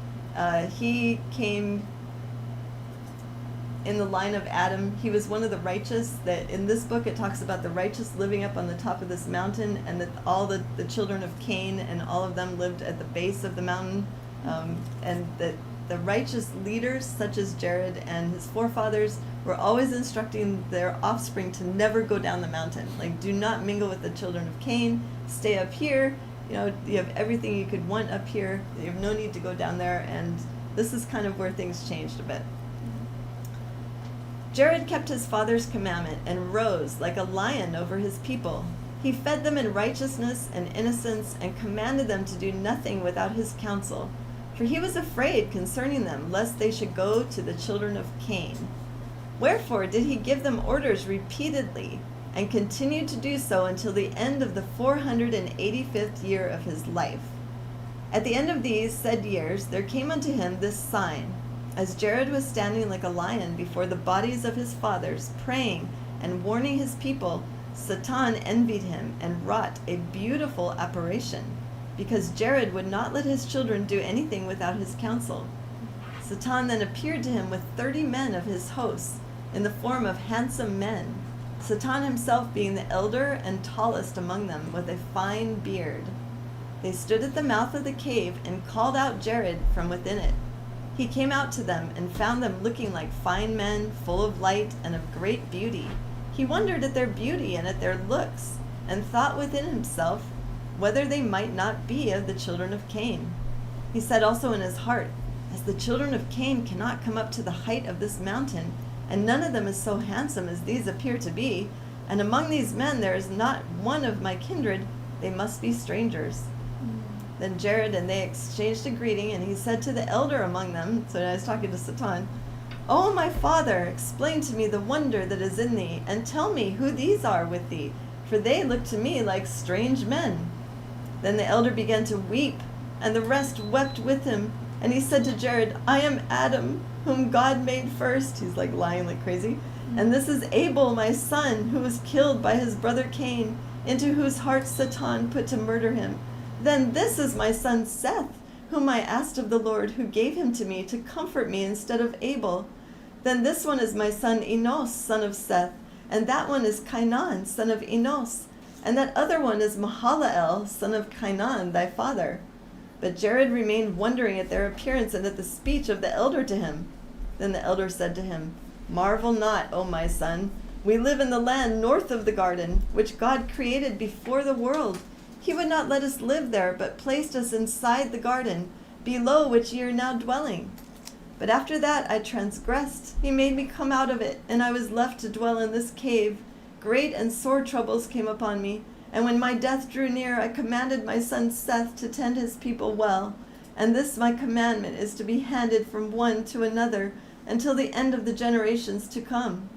S2: He came in the line of Adam. He was one of the righteous. That in this book it talks about the righteous living up on the top of this mountain, and that all the children of Cain and all of them lived at the base of the mountain, and that the righteous leaders such as Jared and his forefathers were always instructing their offspring to never go down the mountain. Like, do not mingle with the children of Cain, stay up here, you have everything you could want up here, you have no need to go down there. And this is kind of where things changed a bit. Jared kept his father's commandment and rose like a lion over his people. He fed them in righteousness and innocence and commanded them to do nothing without his counsel, for he was afraid concerning them, lest they should go to the children of Cain. Wherefore did he give them orders repeatedly, and continued to do so until the end of the 485th year of his life. At the end of these said years there came unto him this sign: as Jared was standing like a lion before the bodies of his fathers, praying and warning his people, Satan envied him and wrought a beautiful apparition, because Jared would not let his children do anything without his counsel. Satan then appeared to him with 30 men of his hosts, in the form of handsome men, Satan himself being the elder and tallest among them, with a fine beard. They stood at the mouth of the cave and called out Jared from within it. He came out to them and found them looking like fine men, full of light and of great beauty. He wondered at their beauty and at their looks, and thought within himself whether they might not be of the children of Cain. He said also in his heart, as the children of Cain cannot come up to the height of this mountain, and none of them is so handsome as these appear to be, and among these men there is not one of my kindred, they must be strangers. Then Jared and they exchanged a greeting, and he said to the elder among them, so I was talking to Satan, "O my father, explain to me the wonder that is in thee, and tell me who these are with thee, for they look to me like strange men." Then the elder began to weep, and the rest wept with him. And he said to Jared, "I am Adam, whom God made first." He's like lying like crazy. "And this is Abel, my son, who was killed by his brother Cain, into whose heart Satan put to murder him. Then this is my son Seth, whom I asked of the Lord, who gave him to me to comfort me instead of Abel. Then this one is my son Enos, son of Seth, and that one is Cainan, son of Enos, and that other one is Mahalalel, son of Cainan, thy father." But Jared remained wondering at their appearance and at the speech of the elder to him. Then the elder said to him, "Marvel not, O my son. We live in the land north of the garden, which God created before the world. He would not let us live there, but placed us inside the garden, below which ye are now dwelling. But after that I transgressed. He made me come out of it, and I was left to dwell in this cave. Great and sore troubles came upon me, and when my death drew near, I commanded my son Seth to tend his people well. And this my commandment is to be handed from one to another until the end of the generations to come.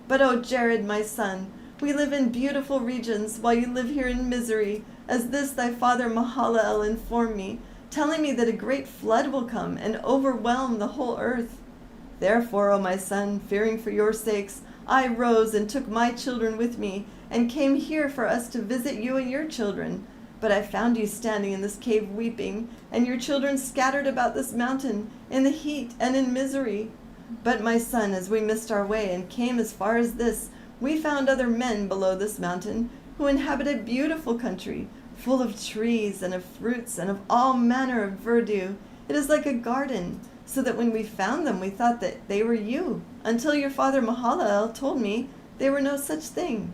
S2: But O Jared, my son, we live in beautiful regions, while you live here in misery, as this thy father Mahalalel informed me, telling me that a great flood will come and overwhelm the whole earth. Therefore, O my son, fearing for your sakes, I rose and took my children with me, and came here for us to visit you and your children. But I found you standing in this cave weeping, and your children scattered about this mountain, in the heat and in misery. But my son, as we missed our way and came as far as this, we found other men below this mountain, who inhabit a beautiful country, full of trees and of fruits and of all manner of verdure. It is like a garden, so that when we found them, we thought that they were you, until your father Mahalalel told me they were no such thing.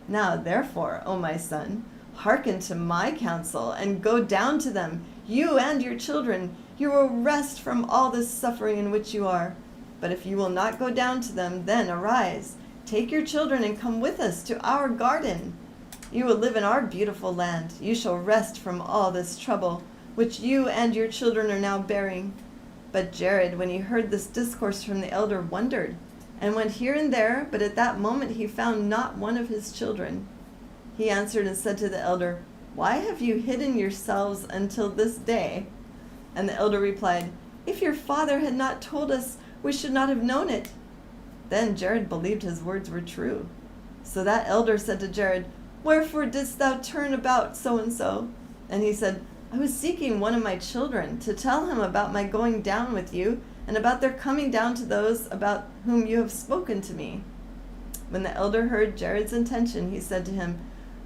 S2: Now therefore, O my son, hearken to my counsel, and go down to them, you and your children. You will rest from all this suffering in which you are. But if you will not go down to them, then arise, take your children, and come with us to our garden. You will live in our beautiful land. You shall rest from all this trouble, which you and your children are now bearing." But Jared, when he heard this discourse from the elder, wondered, and went here and there, but at that moment he found not one of his children. He answered and said to the elder, "Why have you hidden yourselves until this day?" And the elder replied, "If your father had not told us, we should not have known it." Then Jared believed his words were true. So that elder said to Jared, "Wherefore didst thou turn about so-and-so?" And he said, "I was seeking one of my children, to tell him about my going down with you, and about their coming down to those about whom you have spoken to me." When the elder heard Jared's intention, he said to him,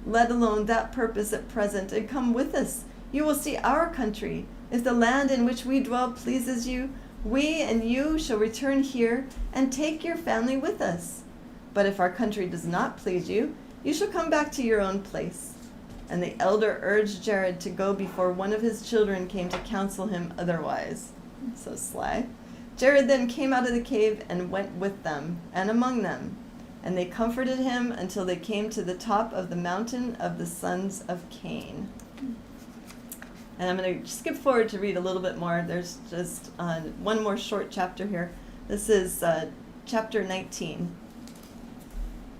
S2: "Let alone that purpose at present, and come with us. You will see our country. If the land in which we dwell pleases you, we and you shall return here, and take your family with us. But if our country does not please you, you shall come back to your own place." And the elder urged Jared to go before one of his children came to counsel him otherwise. So sly. Jared then came out of the cave and went with them, and among them. And they comforted him until they came to the top of the mountain of the sons of Cain. And I'm going to skip forward to read a little bit more. There's just one more short chapter here. This is chapter 19.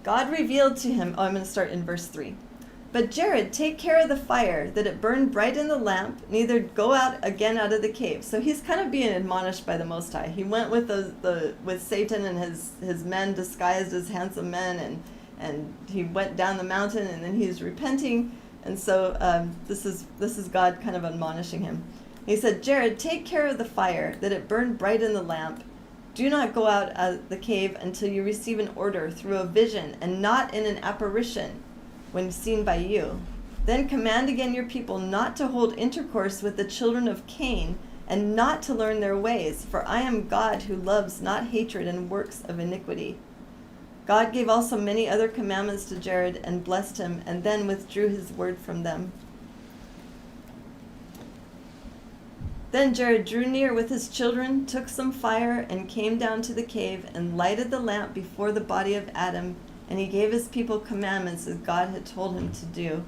S2: God revealed to him, I'm going to start in verse 3. "But Jared, take care of the fire, that it burn bright in the lamp, neither go out again out of the cave." So he's kind of being admonished by the Most High. He went with with Satan and his men disguised as handsome men, and he went down the mountain, and then he's repenting. And so this is God kind of admonishing him. He said, "Jared, take care of the fire, that it burn bright in the lamp. Do not go out of the cave until you receive an order through a vision, and not in an apparition when seen by you. Then command again your people not to hold intercourse with the children of Cain, and not to learn their ways, for I am God who loves not hatred and works of iniquity." God gave also many other commandments to Jared, and blessed him, and then withdrew his word from them. Then Jared drew near with his children, took some fire, and came down to the cave, and lighted the lamp before the body of Adam, and he gave his people commandments as God had told him to do.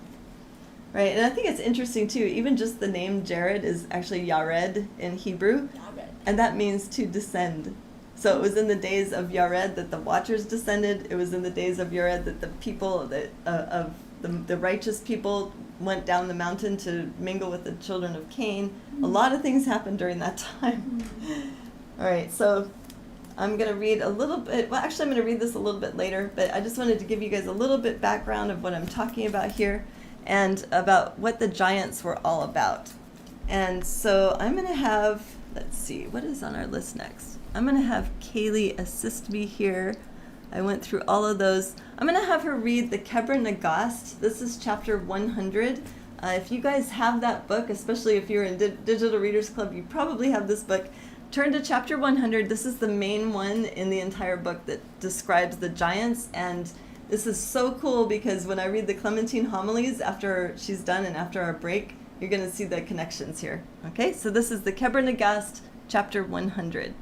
S2: Right, and I think it's interesting too, even just the name Jared is actually Yared in Hebrew,
S3: Yared.
S2: and that means to descend. So it was in the days of Yared that the watchers descended. It was in the days of Yared that the people the righteous people went down the mountain to mingle with the children of Cain. A lot of things happened during that time. All right, so I'm going to read a little bit. Well, actually, I'm going to read this a little bit later, but I just wanted to give you guys a little bit background of what I'm talking about here and about what the giants were all about. And so I'm going to have, let's see, what is on our list next? I'm going to have Kaylee assist me here. I went through all of those. I'm going to have her read the Kebra Nagast. This is chapter 100. If you guys have that book, especially if you're in Digital Readers Club, you probably have this book. Turn to chapter 100. This is the main one in the entire book that describes the giants. And this is so cool because when I read the Clementine homilies after she's done and after our break, you're going to see the connections here. Okay, so this is the Kebra Nagast, chapter 100.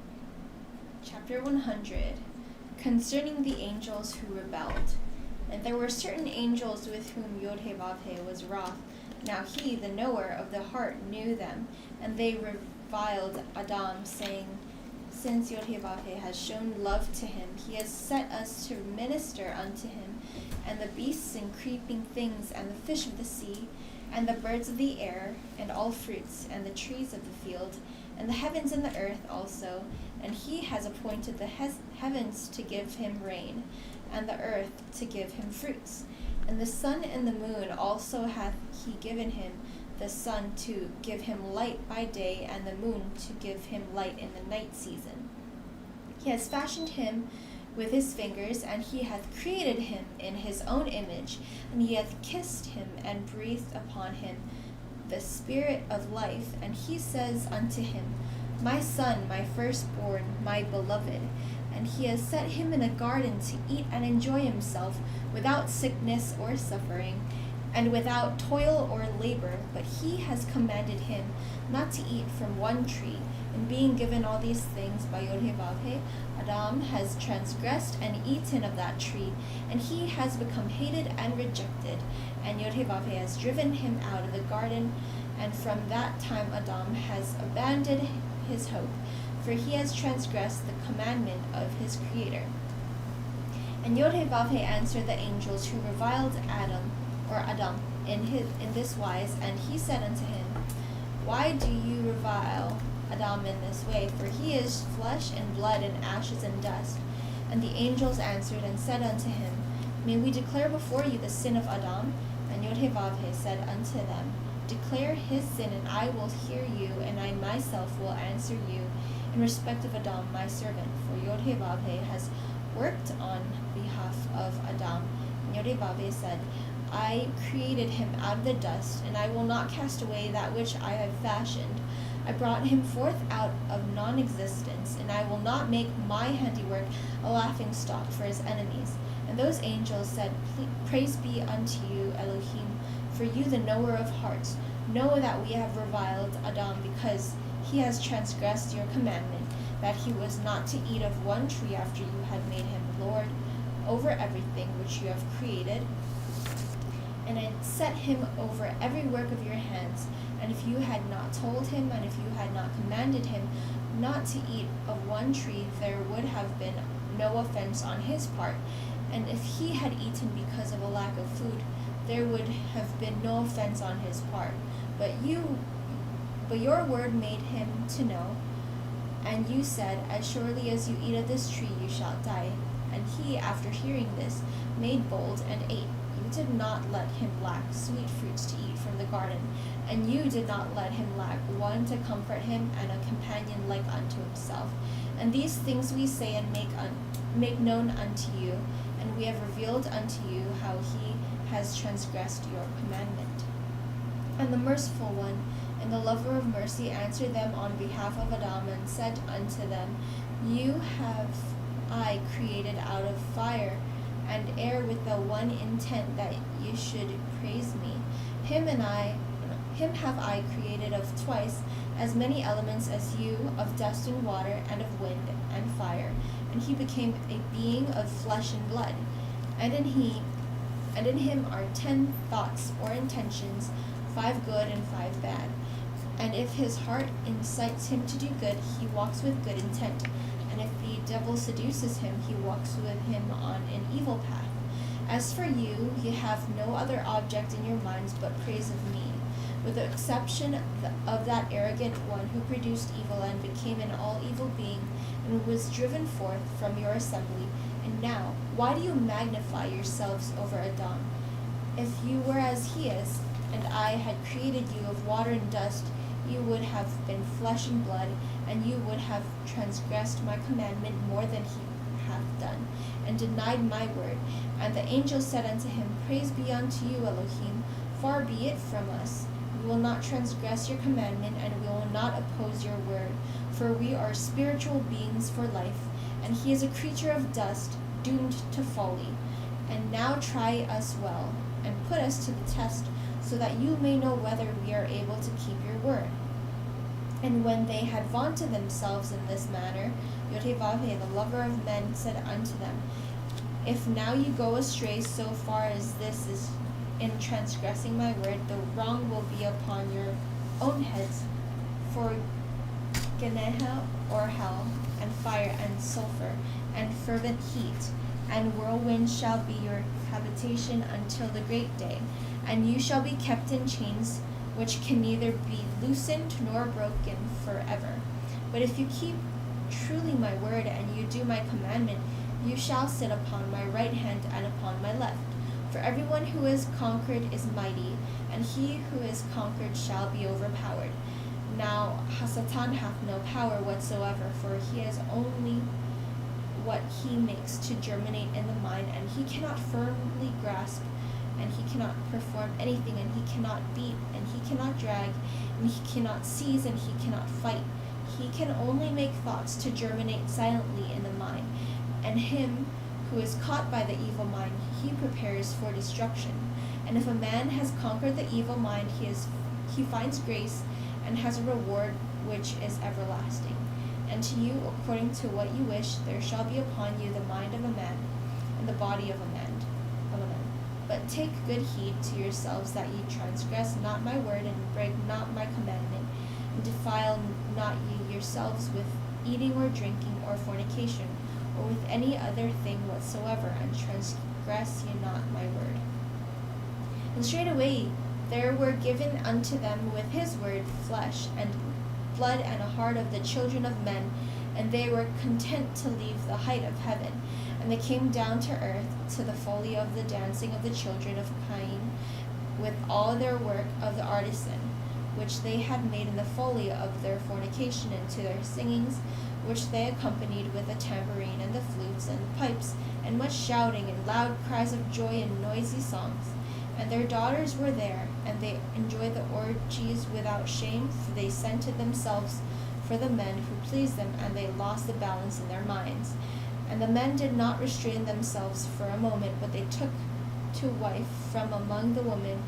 S3: Chapter 100. Concerning the angels who rebelled. And there were certain angels with whom Yod-Heh-Vav-Heh was wroth. Now he, the knower of the heart, knew them, and they reviled Adam, saying, Since Yod-Heh-Vav-Heh has shown love to him, he has set us to minister unto him, and the beasts and creeping things, and the fish of the sea, and the birds of the air, and all fruits, and the trees of the field, and the heavens and the earth also. And he has appointed the heavens to give him rain, and the earth to give him fruits. And the sun and the moon also hath he given him, the sun to give him light by day, and the moon to give him light in the night season. He has fashioned him with his fingers, and he hath created him in his own image, and he hath kissed him and breathed upon him the spirit of life. And he says unto him, My son, my firstborn, my beloved. And he has set him in a garden to eat and enjoy himself, without sickness or suffering, and without toil or labor. But he has commanded him not to eat from one tree. And being given all these things by Yod-Heh-Vav-Heh, Adam has transgressed and eaten of that tree, and he has become hated and rejected. And Yod-Heh-Vav-Heh has driven him out of the garden, and from that time Adam has abandoned his hope, for he has transgressed the commandment of his Creator. And Yod-Heh-Vav-Heh answered the angels who reviled Adam in this wise, and he said unto him, Why do you revile Adam in this way? For he is flesh and blood and ashes and dust. And the angels answered and said unto him, May we declare before you the sin of Adam? And Yod-Heh-Vav-Heh said unto them, Declare his sin, and I will hear you, and I myself will answer you in respect of Adam, my servant. For Yod-Heh-Vav-Heh has worked on behalf of Adam. And Yod-Heh-Vav-Heh said, I created him out of the dust, and I will not cast away that which I have fashioned. I brought him forth out of non-existence, and I will not make my handiwork a laughingstock for his enemies. And those angels said, Praise be unto you, Elohim, for you the knower of hearts. Know that we have reviled Adam, because he has transgressed your commandment, that he was not to eat of one tree after you had made him Lord over everything which you have created, and had set him over every work of your hands. And if you had not told him, and if you had not commanded him not to eat of one tree, there would have been no offense on his part. And if he had eaten because of a lack of food, there would have been no offense on his part. But your word made him to know, and you said, As surely as you eat of this tree, you shall die. And he, after hearing this, made bold and ate. You did not let him lack sweet fruits to eat from the garden, and you did not let him lack one to comfort him, and a companion like unto himself. And these things we say and make known unto you, and we have revealed unto you how he has transgressed your commandment. And the merciful one, and the lover of mercy, answered them on behalf of Adam, and said unto them, You have I created out of fire and air with the one intent that ye should praise me. Him have I created of twice as many elements as you, of dust and water, and of wind and fire. And he became a being of flesh and blood. And in and in him are 10 thoughts or intentions, 5 good and 5 bad. And if his heart incites him to do good, he walks with good intent. And if the devil seduces him, he walks with him on an evil path. As for you, you have no other object in your minds but praise of me, with the exception of that arrogant one who produced evil and became an all-evil being and was driven forth from your assembly. And now, why do you magnify yourselves over Adam? If you were as he is, and I had created you of water and dust, you would have been flesh and blood, and you would have transgressed my commandment more than he hath done, and denied my word. And the angel said unto him, Praise be unto you, Elohim, far be it from us. We will not transgress your commandment, and we will not oppose your word, for we are spiritual beings for life, and he is a creature of dust, doomed to folly. And now try us well, and put us to the test, so that you may know whether we are able to keep your word. And when they had vaunted themselves in this manner, Yod-Heh-Vav-Heh, the lover of men, said unto them, If now you go astray so far as this is in transgressing my word, the wrong will be upon your own heads. For Gehenna, or hell, and fire, and sulfur, and fervent heat, and whirlwind shall be your habitation until the great day. And you shall be kept in chains, which can neither be loosened nor broken forever. But if you keep truly my word, and you do my commandment, you shall sit upon my right hand and upon my left. For everyone who is conquered is mighty, and he who is conquered shall be overpowered. Now Hasatan hath no power whatsoever, for he has only what he makes to germinate in the mind, and he cannot firmly grasp, and he cannot perform anything, and he cannot beat, and he cannot drag, and he cannot seize, and he cannot fight. He can only make thoughts to germinate silently in the mind, and him who is caught by the evil mind he prepares for destruction. And if a man has conquered the evil mind, he finds grace, and has a reward which is everlasting. And to you, according to what you wish, there shall be upon you the mind of a man, and the body of a man. But take good heed to yourselves that ye transgress not my word, and break not my commandment, and defile not ye yourselves with eating or drinking or fornication, or with any other thing whatsoever, and transgress ye not my word. And straightway there were given unto them with his word flesh and blood and a heart of the children of men, and they were content to leave the height of heaven. And they came down to earth, to the folly of the dancing of the children of Cain, with all their work of the artisan, which they had made in the folly of their fornication, and to their singings, which they accompanied with the tambourine and the flutes and the pipes, and much shouting and loud cries of joy and noisy songs. And their daughters were there, and they enjoyed the orgies without shame, for they scented themselves for the men who pleased them, and they lost the balance in their minds. And the men did not restrain themselves for a moment, but they took to wife from among the women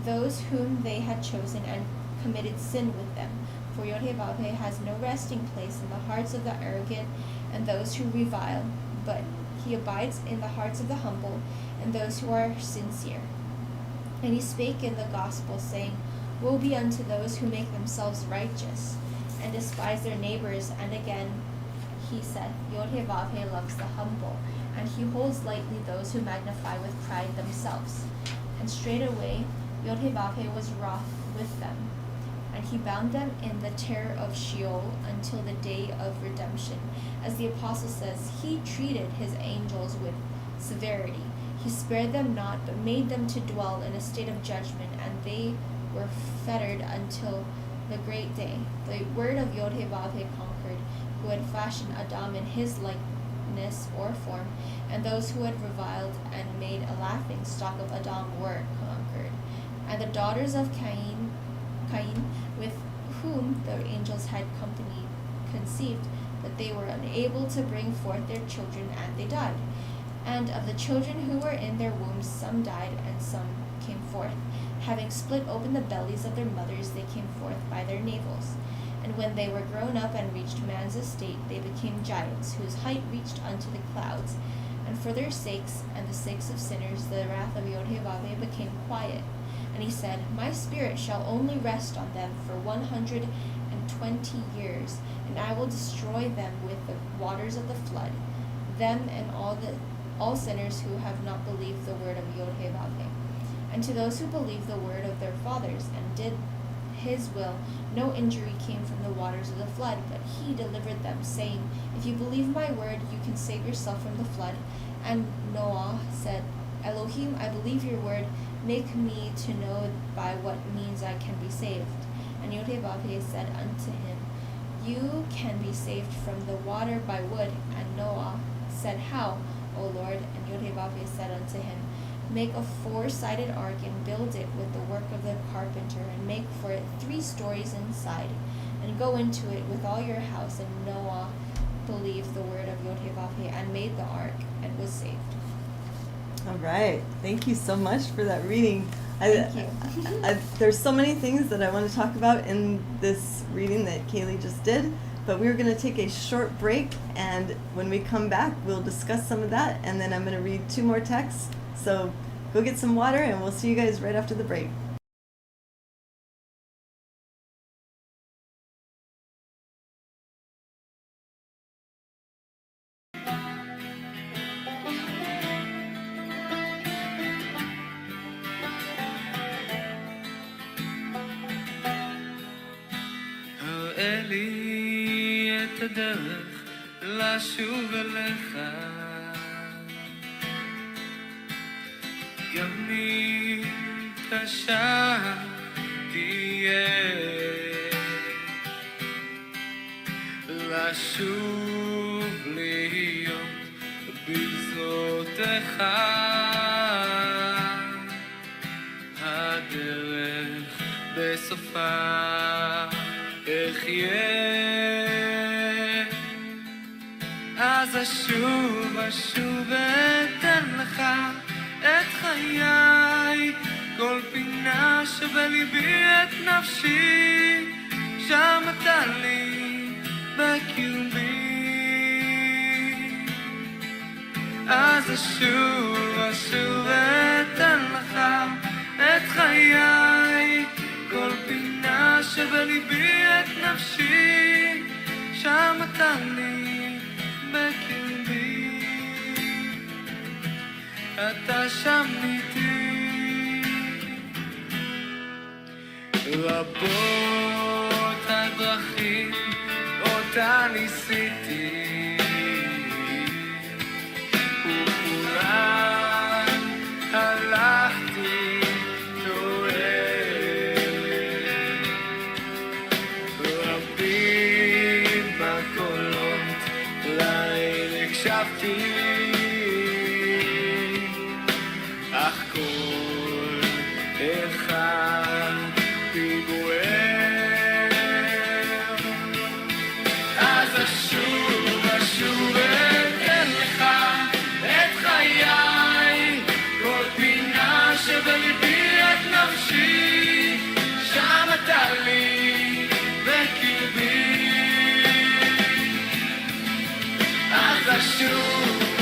S3: those whom they had chosen, and committed sin with them. For Yod-Heh-Vav-Heh has no resting place in the hearts of the arrogant and those who revile, but he abides in the hearts of the humble and those who are sincere. And he spake in the gospel, saying, Woe be unto those who make themselves righteous, and despise their neighbors. And again he said, Yod-Heh-Vav-Heh loves the humble, and he holds lightly those who magnify with pride themselves. And straightway Yod-Heh-Vav-Heh was wroth with them, and he bound them in the terror of Sheol until the day of redemption. As the apostle says, he treated his angels with severity. He spared them not, but made them to dwell in a state of judgment, and they were fettered until the great day. The word of Yod-Heh-Vav-Heh conquered, who had fashioned Adam in his likeness or form, and those who had reviled and made a laughing stock of Adam were conquered. And the daughters of Cain, with whom the angels had company, conceived, but they were unable to bring forth their children, and they died. And of the children who were in their wombs, some died, and some came forth. Having split open the bellies of their mothers, they came forth by their navels. And when they were grown up and reached man's estate, they became giants, whose height reached unto the clouds. And for their sakes and the sakes of sinners, the wrath of Yod-Heh-Vav-Heh became quiet. And he said, My spirit shall only rest on them for 120 years, and I will destroy them with the waters of the flood, them and all sinners who have not believed the word of Yod-Heh-Vav-Heh. And to those who believed the word of their fathers and did his will, no injury came from the waters of the flood, but he delivered them, saying, If you believe my word, you can save yourself from the flood. And Noah said, Elohim, I believe your word. Make me to know by what means I can be saved. And Yod-Heh-Vav-Heh said unto him, You can be saved from the water by wood. And Noah said, How, O Lord? And Yod-Heh-Vav-Heh said unto him, Make a 4-sided ark, and build it with the work of the carpenter, and make for it 3 stories inside, and go into it with all your house. And Noah believed the word of Yod-Heh-Vav-Heh, and made the ark, and was saved.
S2: All right. Thank you so much for that reading.
S3: Thank you.
S2: There's so many things that I want to talk about in this reading that Kaylee just did, but we're going to take a short break, and when we come back, we'll discuss some of that, and then I'm going to read 2 more texts. So go get some water, and we'll see you guys right after the break.
S1: הראה לי את הדרך לשוב אליך, גם אם קשה תהיה, לשוב להיות בגזרותיך, הדרך בסופה אחיה. אז אשוב אתן לך את חיי, כל פינה שבליבי את נפשי, שם אתה לי בקרבי. אז אשוב אתן לך את חיי, כל פינה שבליבי את נפשי, שם אתה לי בקרבי. אתה שם איתי, רבות הדרכים אותה ניסיתי, וכולן הלכתי טועה. רבים בקולות להם הקשבתי, אך כל אחד פיגוער. אז אשוב אתן לך את חיי, כל פינה שבליבי את נפשי, שם אתה לי בקרבי. אז אשוב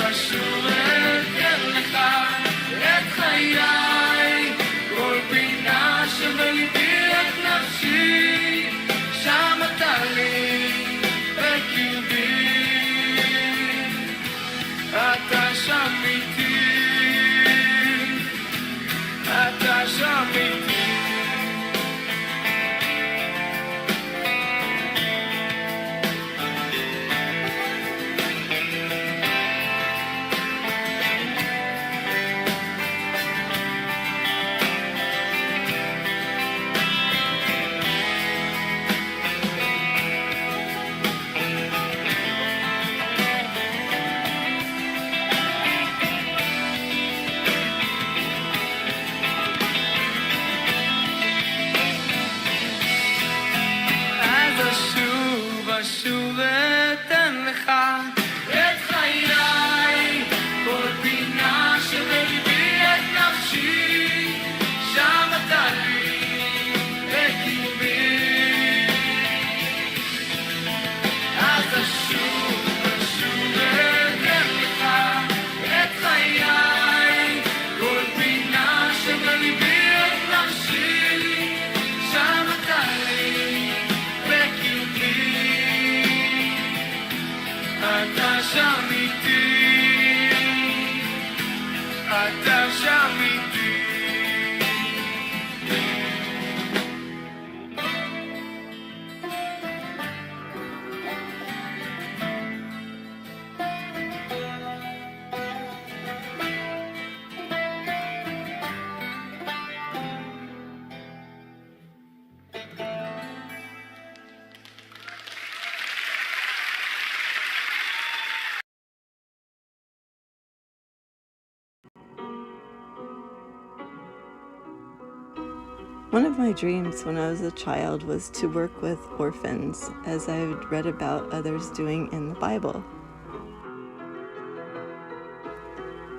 S2: One of my dreams when I was a child was to work with orphans, as I had read about others doing in the Bible.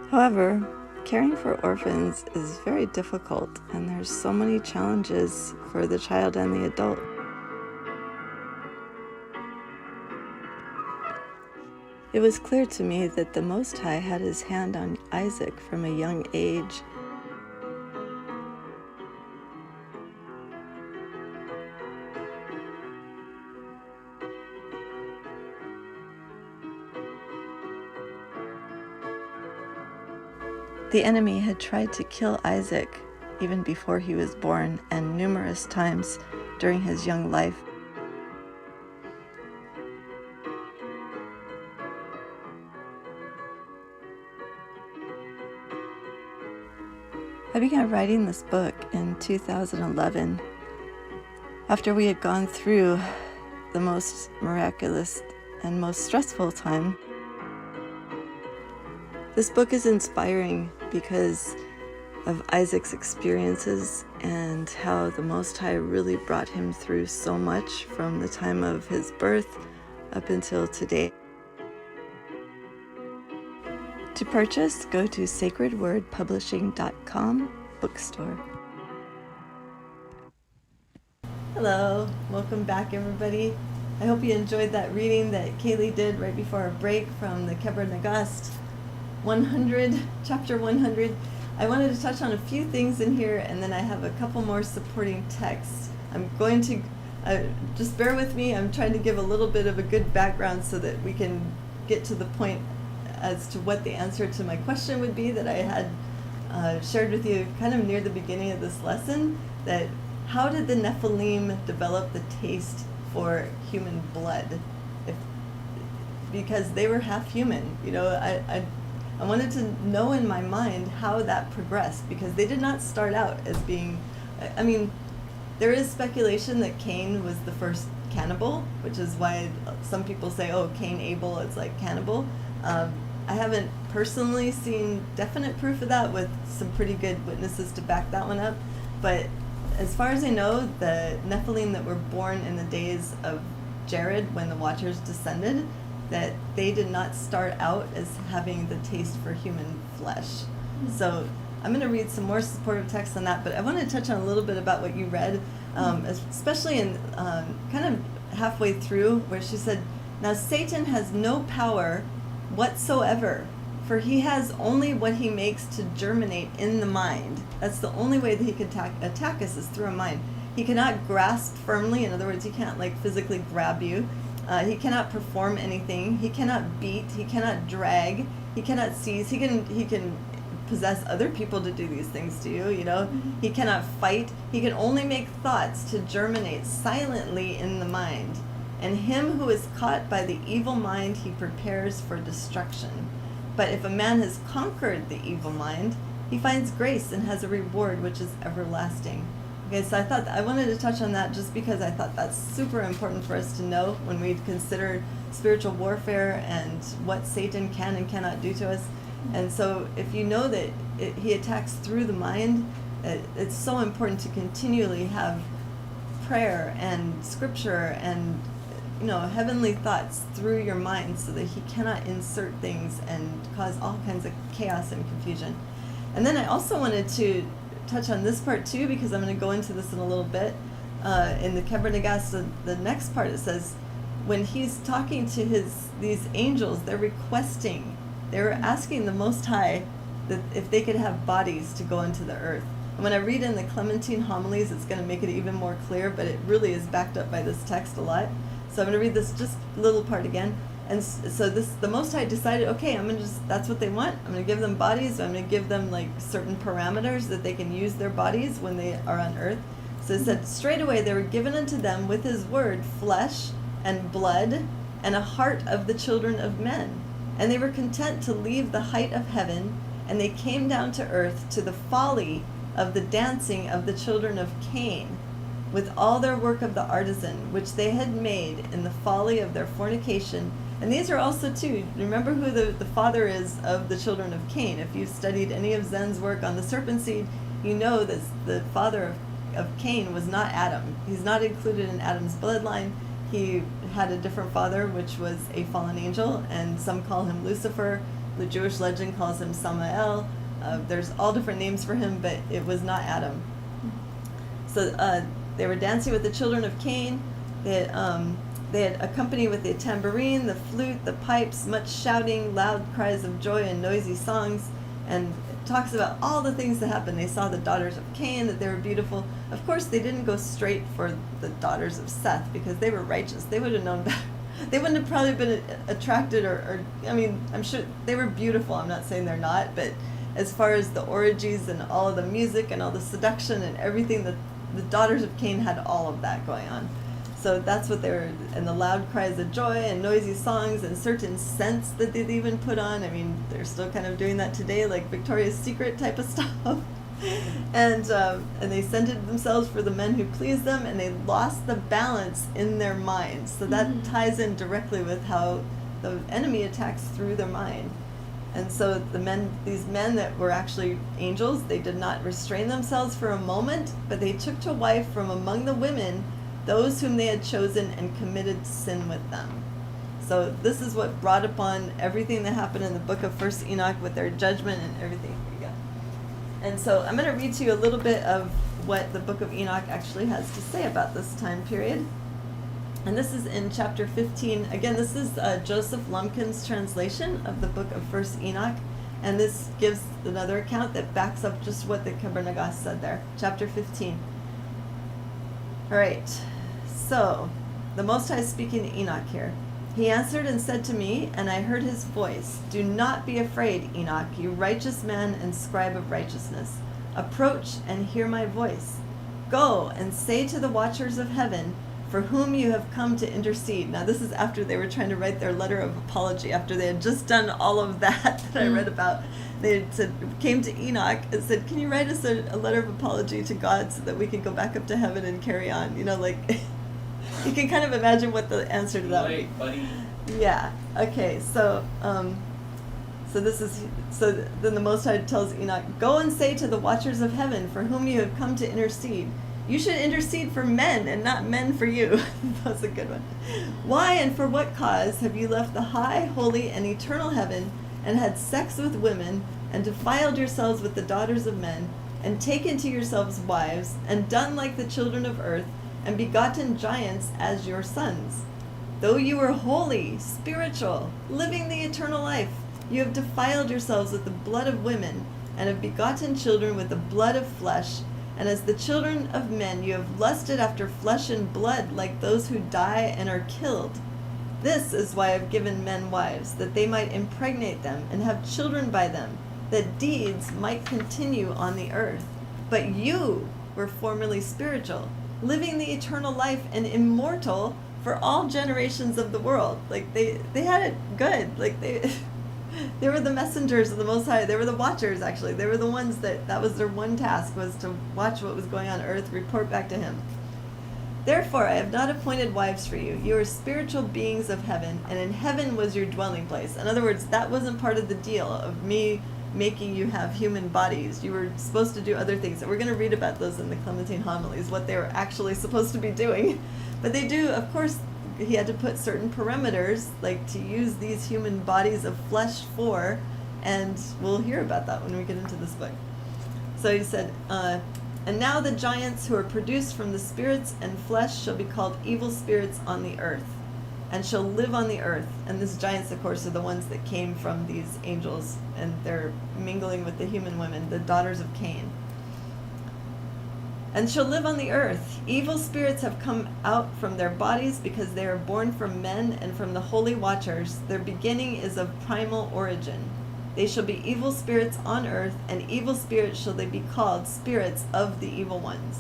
S2: However, caring for orphans is very difficult, and there's so many challenges for the child and the adult. It was clear to me that the Most High had his hand on Isaac from a young age. The enemy had tried to kill Isaac even before he was born, and numerous times during his young life. I began writing this book in 2011 after we had gone through the most miraculous and most stressful time. This book is inspiring because of Isaac's experiences and how the Most High really brought him through so much from the time of his birth up until today. To purchase, go to sacredwordpublishing.com bookstore. Hello, welcome back everybody. I hope you enjoyed that reading that Kaylee did right before our break from the Keber Nagast 100, chapter 100. I wanted to touch on a few things in here, and then I have a couple more supporting texts. I'm going to, just bear with me, I'm trying to give a little bit of a good background so that we can get to the point as to what the answer to my question would be that I had shared with you kind of near the beginning of this lesson, that how did the Nephilim develop the taste for human blood? Because they were half human, you know, I wanted to know in my mind how that progressed, because they did not start out as being, I mean, there is speculation that Cain was the first cannibal, which is why some people say, oh, Cain, Abel, it's like cannibal. I haven't personally seen definite proof of that with some pretty good witnesses to back that one up, but as far as I know, the Nephilim that were born in the days of Jared, when the Watchers descended, that they did not start out as having the taste for human flesh. So I'm going to read some more supportive text on that, but I want to touch on a little bit about what you read, especially in kind of halfway through, where she said, now Satan has no power whatsoever, for he has only what he makes to germinate in the mind. That's the only way that he can attack us, is through a mind. He cannot grasp firmly, in other words, he can't like physically grab you. He cannot perform anything. He cannot beat. He cannot drag. He cannot seize. He can possess other people to do these things to you, you know. He cannot fight. He can only make thoughts to germinate silently in the mind. And him who is caught by the evil mind he prepares for destruction. But if a man has conquered the evil mind, he finds grace and has a reward which is everlasting. Okay, so I wanted to touch on that just because I thought that's super important for us to know when we consider spiritual warfare and what Satan can and cannot do to us. And so if you know that he attacks through the mind, it's so important to continually have prayer and scripture and, you know, heavenly thoughts through your mind so that he cannot insert things and cause all kinds of chaos and confusion. And then I also wanted to touch on this part too, because I'm going to go into this in a little bit. In the Keber Nagast, the next part, it says, when he's talking to these angels, they're asking the Most High that if they could have bodies to go into the earth. And when I read in the Clementine homilies, it's going to make it even more clear, but it really is backed up by this text a lot. So I'm going to read this just little part again. And so the Most High decided, okay, that's what they want. I'm going to give them bodies. I'm going to give them like certain parameters that they can use their bodies when they are on earth. So it said, straightway they were given unto them with his word flesh and blood and a heart of the children of men. And they were content to leave the height of heaven, and they came down to earth to the folly of the dancing of the children of Cain, with all their work of the artisan, which they had made in the folly of their fornication. And these are also too, remember who the father is of the children of Cain. If you've studied any of Zen's work on the serpent seed, you know that the father of Cain was not Adam. He's not included in Adam's bloodline. He had a different father, which was a fallen angel, and some call him Lucifer. The Jewish legend calls him Samael. There's all different names for him, but it was not Adam. So they were dancing with the children of Cain. They had accompanied with the tambourine, the flute, the pipes, much shouting, loud cries of joy, and noisy songs. And it talks about all the things that happened. They saw the daughters of Cain, that they were beautiful. Of course, they didn't go straight for the daughters of Seth because they were righteous. They would have known better. They wouldn't have probably been attracted I mean, I'm sure they were beautiful. I'm not saying they're not, but as far as the orgies and all of the music and all the seduction and everything, the daughters of Cain had all of that going on. So that's what they were, and the loud cries of joy and noisy songs and certain scents that they'd even put on. I mean, they're still kind of doing that today, like Victoria's Secret type of stuff. And they scented themselves for the men who pleased them, and they lost the balance in their minds. So that ties in directly with how the enemy attacks through their mind. And so these men that were actually angels, they did not restrain themselves for a moment, but they took to wife from among the women those whom they had chosen and committed sin with them. So this is what brought upon everything that happened in the book of First Enoch with their judgment and everything. Here you go. And so I'm going to read to you a little bit of what the book of Enoch actually has to say about this time period. And this is in chapter 15. Again, this is Joseph Lumpkin's translation of the book of First Enoch. And this gives another account that backs up just what the Kebra Nagast said there. Chapter 15. All right. So, the Most High is speaking to Enoch here. He answered and said to me, and I heard his voice, "Do not be afraid, Enoch, you righteous man and scribe of righteousness. Approach and hear my voice. Go and say to the watchers of heaven, for whom you have come to intercede." Now this is after they were trying to write their letter of apology, after they had just done all of that I read about. They had said, came to Enoch and said, "Can you write us a letter of apology to God so that we can go back up to heaven and carry on?" You know, like, you can kind of imagine what the answer to that would be.
S4: Buddy.
S2: Yeah. Okay. So, so then the Most High tells Enoch, "Go and say to the watchers of heaven, for whom you have come to intercede. You should intercede for men and not men for you." That's a good one. "Why and for what cause have you left the high, holy, and eternal heaven and had sex with women and defiled yourselves with the daughters of men and taken to yourselves wives and done like the children of earth and begotten giants as your sons? Though you were holy, spiritual, living the eternal life, you have defiled yourselves with the blood of women and have begotten children with the blood of flesh. And as the children of men, you have lusted after flesh and blood like those who die and are killed. This is why I have given men wives, that they might impregnate them and have children by them, that deeds might continue on the earth. But you were formerly spiritual, living the eternal life and immortal for all generations of the world." Like they had it good. Like they were the messengers of the Most High. They were the watchers, actually. They were the ones that was their one task, was to watch what was going on earth, report back to him. "Therefore I have not appointed wives for you. You are spiritual beings of heaven, and in heaven was your dwelling place." In other words, that wasn't part of the deal of me making you have human bodies. You were supposed to do other things. And we're going to read about those in the Clementine homilies, what they were actually supposed to be doing. But they do, of course, he had to put certain parameters, like to use these human bodies of flesh for, and we'll hear about that when we get into this book. So he said, "And now the giants who are produced from the spirits and flesh shall be called evil spirits on the earth, and shall live on the earth." And these giants, of course, are the ones that came from these angels, and they're mingling with the human women, the daughters of Cain. "And shall live on the earth. Evil spirits have come out from their bodies because they are born from men and from the holy watchers. Their beginning is of primal origin. They shall be evil spirits on earth, and evil spirits shall they be called, spirits of the evil ones.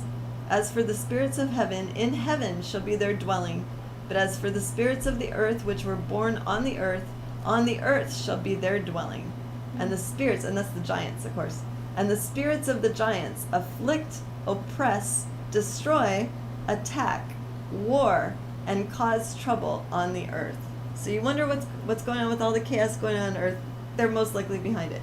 S2: As for the spirits of heaven, in heaven shall be their dwelling. But as for the spirits of the earth which were born on the earth shall be their dwelling. And the spirits," and that's the giants, of course, "and the spirits of the giants afflict, oppress, destroy, attack, war, and cause trouble on the earth." So you wonder what's going on with all the chaos going on earth. They're most likely behind it.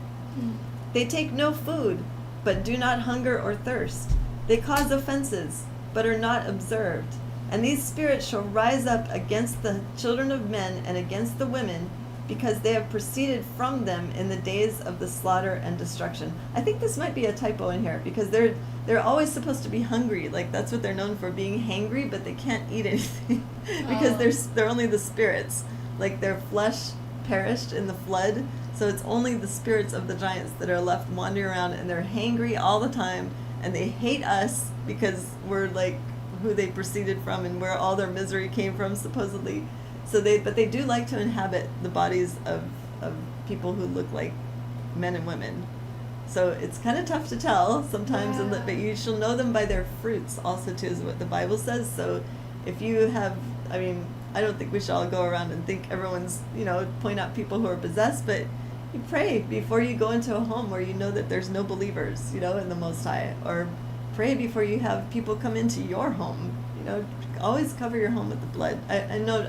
S2: "They take no food, but do not hunger or thirst. They cause offenses, but are not observed. And these spirits shall rise up against the children of men and against the women, because they have proceeded from them in the days of the slaughter and destruction. I think this might be a typo in here, because they're always supposed to be hungry. Like, that's what they're known for, being hangry, but they can't eat anything because they're only the spirits. Like, their flesh perished in the flood, so it's only the spirits of the giants that are left wandering around, and they're hangry all the time, and they hate us because we're like who they proceeded from and where all their misery came from, supposedly. But they do like to inhabit the bodies of people who look like men and women. So it's kind of tough to tell sometimes,
S3: Yeah.
S2: but you shall know them by their fruits also too, is what the Bible says. So if you have, I mean, I don't think we should all go around and think everyone's, point out people who are possessed, but you pray before you go into a home where you know that there's no believers, in the Most High, or pray before you have people come into your home. Always cover your home with the blood. I know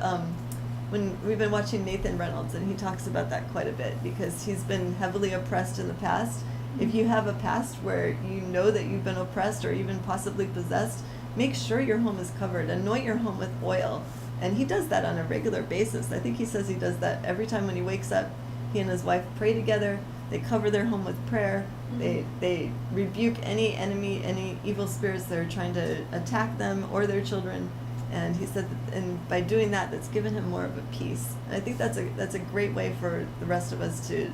S2: when we've been watching Nathan Reynolds, and he talks about that quite a bit, because he's been heavily oppressed in the past. If you have a past where you know that you've been oppressed or even possibly possessed, make sure your home is covered. Anoint your home with oil. And he does that on a regular basis. I think he says he does that every time when he wakes up. He and his wife pray together. They cover their home with prayer. They rebuke any enemy, any evil spirits that are trying to attack them or their children. And he said and by doing that, that's given him more of a peace. And I think that's a great way for the rest of us to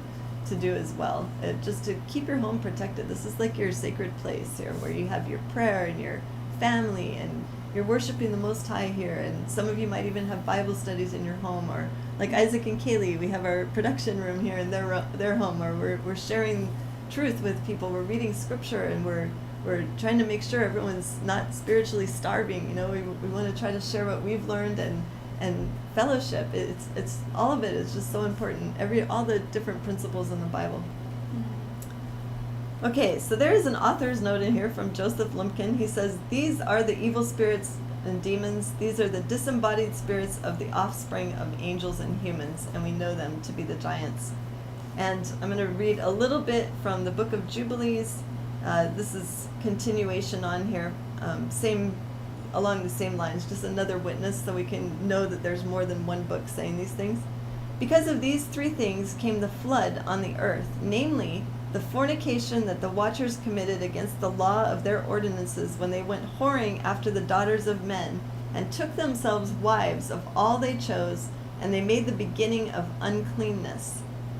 S2: do as well. Just to keep your home protected. This is like your sacred place here, where you have your prayer and your family, and you're worshiping the Most High here. And some of you might even have Bible studies in your home, or like Isaac and Kaylee, we have our production room here in their home, or we're sharing truth with people. We're reading scripture, and we're trying to make sure everyone's not spiritually starving. We want to try to share what we've learned, and fellowship. It's all of it is just so important. All the different principles in the Bible. Okay, so there is an author's note in here from Joseph Lumpkin. He says, "These are the evil spirits and demons. These are the disembodied spirits of the offspring of angels and humans, and we know them to be the giants." And I'm going to read a little bit from the book of Jubilees. This is continuation on here, along the same lines, just another witness, so we can know that there's more than one book saying these things. "Because of these three things came the flood on the earth, namely, the fornication that the watchers committed against the law of their ordinances when they went whoring after the daughters of men, and took themselves wives of all they chose, and they made the beginning of uncleanness.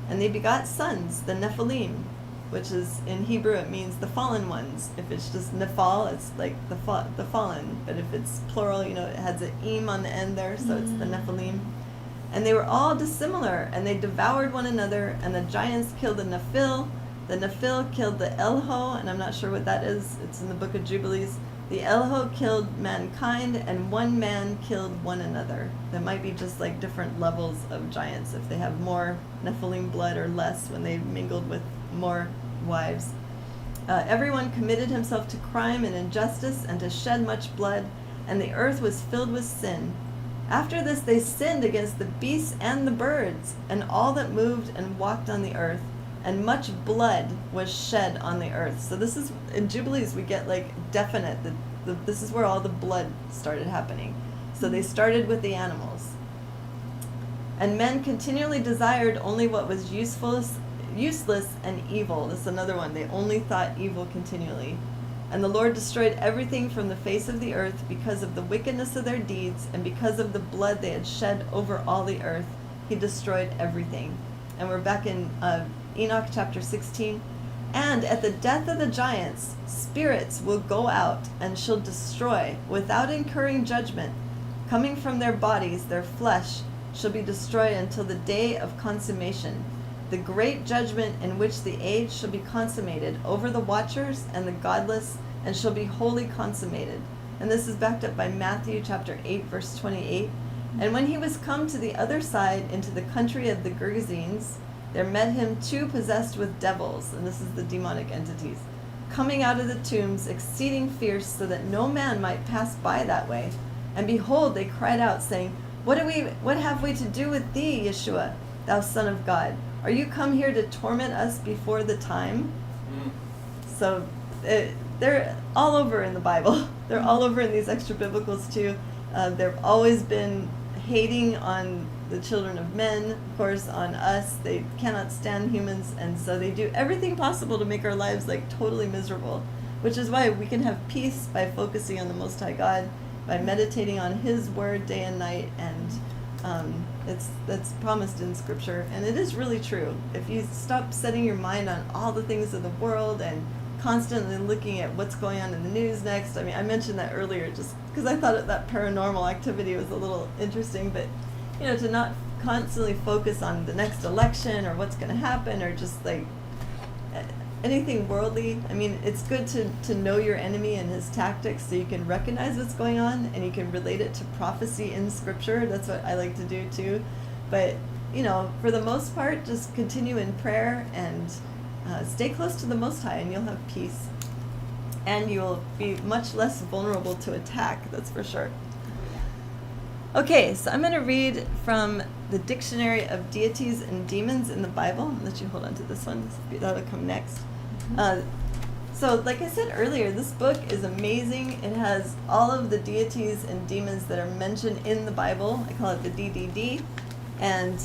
S2: And they begot sons, the Nephilim," which is, in Hebrew, it means the fallen ones. If it's just Nephal, it's like the fallen. But if it's plural, it has an im on the end there, so it's the Nephilim. "And they were all dissimilar, and they devoured one another, and the giants killed the Nephil. The Nephil killed the Elho," and I'm not sure what that is. It's in the book of Jubilees. "The Elho killed mankind, and one man killed one another." There might be just like different levels of giants, if they have more Nephilim blood or less when they mingled with more wives. "Everyone committed himself to crime and injustice, and to shed much blood, and the earth was filled with sin. After this they sinned against the beasts and the birds, and all that moved and walked on the earth, and much blood was shed on the earth." So this is, in Jubilees, we get like definite, this is where all the blood started happening. So they started with the animals. "And men continually desired only what was useless and evil." This is another one. They only thought evil continually. "And the Lord destroyed everything from the face of the earth because of the wickedness of their deeds, and because of the blood they had shed over all the earth. He destroyed everything." And we're back in Enoch chapter 16. "And at the death of the giants, spirits will go out and shall destroy, without incurring judgment. Coming from their bodies, their flesh shall be destroyed until the day of consummation, the great judgment in which the age shall be consummated over the watchers and the godless, and shall be wholly consummated." And this is backed up by Matthew chapter 8, verse 28. "And when he was come to the other side into the country of the Gergesenes, there met him two possessed with devils," and this is the demonic entities, "coming out of the tombs, exceeding fierce, so that no man might pass by that way. And behold, they cried out, saying, What have we to do with thee, Yeshua, thou Son of God? Are you come here to torment us before the time?" So they're all over in the Bible. They're all over in these extra biblicals too. They've always been hating on the children of men, of course, on us. They cannot stand humans, and so they do everything possible to make our lives like totally miserable, which is why we can have peace by focusing on the Most High God, by meditating on His Word day and night, and that's promised in Scripture, and it is really true. If you stop setting your mind on all the things of the world and constantly looking at what's going on in the news next. I mean, I mentioned that earlier just because I thought that paranormal activity was a little interesting, but to not constantly focus on the next election or what's going to happen or just like anything worldly. I mean, it's good to know your enemy and his tactics so you can recognize what's going on and you can relate it to prophecy in Scripture. That's what I like to do too. But, for the most part, just continue in prayer and stay close to the Most High, and you'll have peace. And you'll be much less vulnerable to attack, that's for sure. Okay, so I'm going to read from the Dictionary of Deities and Demons in the Bible. I'll let you hold on to this one. That'll come next. So, like I said earlier, this book is amazing. It has all of the deities and demons that are mentioned in the Bible. I call it the DDD. And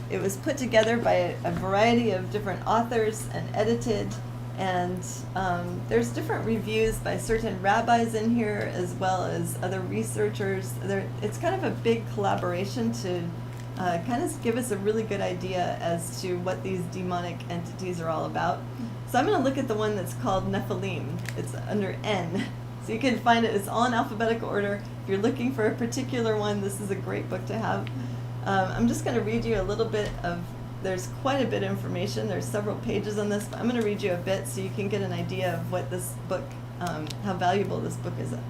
S2: it was put together by a variety of different authors and edited, and there's different reviews by certain rabbis in here as well as other researchers. It's kind of a big collaboration to kind of give us a really good idea as to what these demonic entities are all about. So I'm going to look at the one that's called Nephilim. It's under N. So you can find it. It's all in alphabetical order. If you're looking for a particular one, this is a great book to have. I'm just going to read you a little bit there's quite a bit of information. There's several pages on this, but I'm going to read you a bit so you can get an idea of what this book, how valuable this book is. All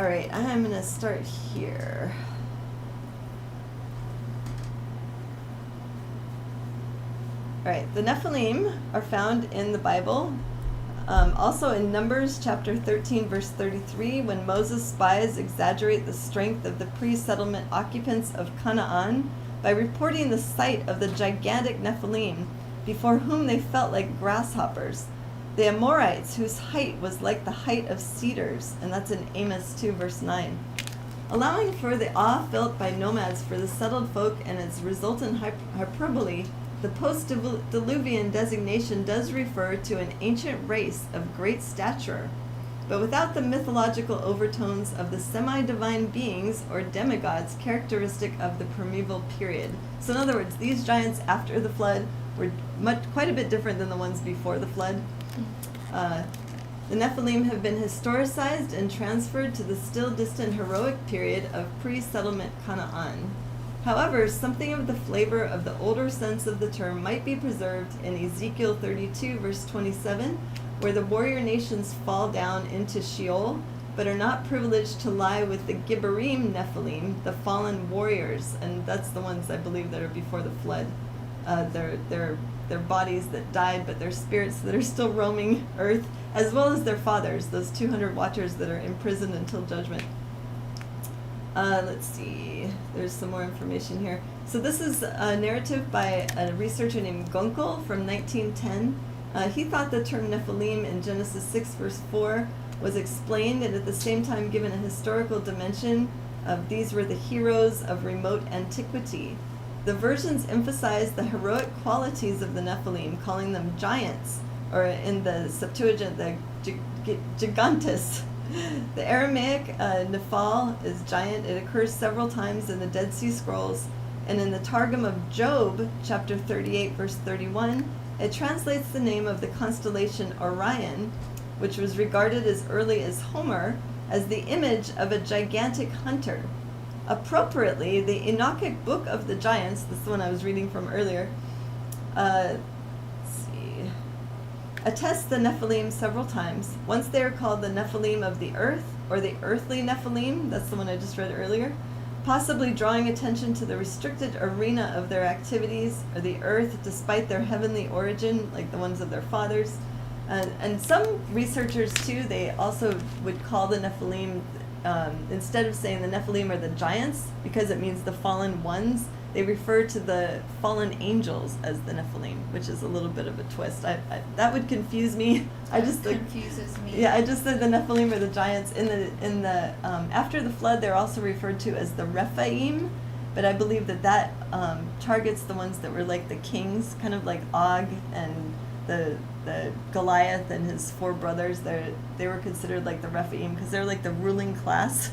S2: right, I'm going to start here. All right, the Nephilim are found in the Bible. Also in Numbers chapter 13, verse 33, when Moses' spies exaggerate the strength of the pre-settlement occupants of Canaan by reporting the sight of the gigantic Nephilim, before whom they felt like grasshoppers. The Amorites, whose height was like the height of cedars, and that's in Amos 2, verse 9. Allowing for the awe felt by nomads for the settled folk and its resultant hyperbole, the post-Diluvian designation does refer to an ancient race of great stature, but without the mythological overtones of the semi-divine beings or demigods characteristic of the primeval period. So in other words, these giants after the flood were quite a bit different than the ones before the flood. The Nephilim have been historicized and transferred to the still distant heroic period of pre-settlement Canaan. However, something of the flavor of the older sense of the term might be preserved in Ezekiel 32, verse 27, where the warrior nations fall down into Sheol, but are not privileged to lie with the Gibborim Nephilim, the fallen warriors, and that's the ones I believe that are before the flood. Their bodies that died, but their spirits that are still roaming earth, as well as their fathers, those 200 watchers that are imprisoned until judgment. Let's see, there's some more information here. So this is a narrative by a researcher named Gunkel from 1910. He thought the term Nephilim in Genesis 6, verse 4 was explained and at the same time given a historical dimension of these were the heroes of remote antiquity. The versions emphasize the heroic qualities of the Nephilim, calling them giants, or in the Septuagint, the gigantes. The Aramaic Nephal is giant. It occurs several times in the Dead Sea Scrolls, and in the Targum of Job, chapter 38, verse 31, it translates the name of the constellation Orion, which was regarded as early as Homer, as the image of a gigantic hunter. Appropriately, the Enochic Book of the Giants, this is the one I was reading from earlier, attests the Nephilim several times. Once they are called the Nephilim of the earth, or the earthly Nephilim, that's the one I just read earlier, possibly drawing attention to the restricted arena of their activities, or the earth, despite their heavenly origin, like the ones of their fathers. And some researchers, too, they also would call the Nephilim, instead of saying the Nephilim are the giants, because it means the fallen ones, they refer to the fallen angels as the Nephilim, which is a little bit of a twist. That would confuse me. I just
S3: confuses me.
S2: Yeah, I just said the Nephilim are the giants. In the after the flood, they're also referred to as the Rephaim, but I believe that targets the ones that were like the kings, kind of like Og and the Goliath and his 4 brothers. They were considered like the Rephaim because they're like the ruling class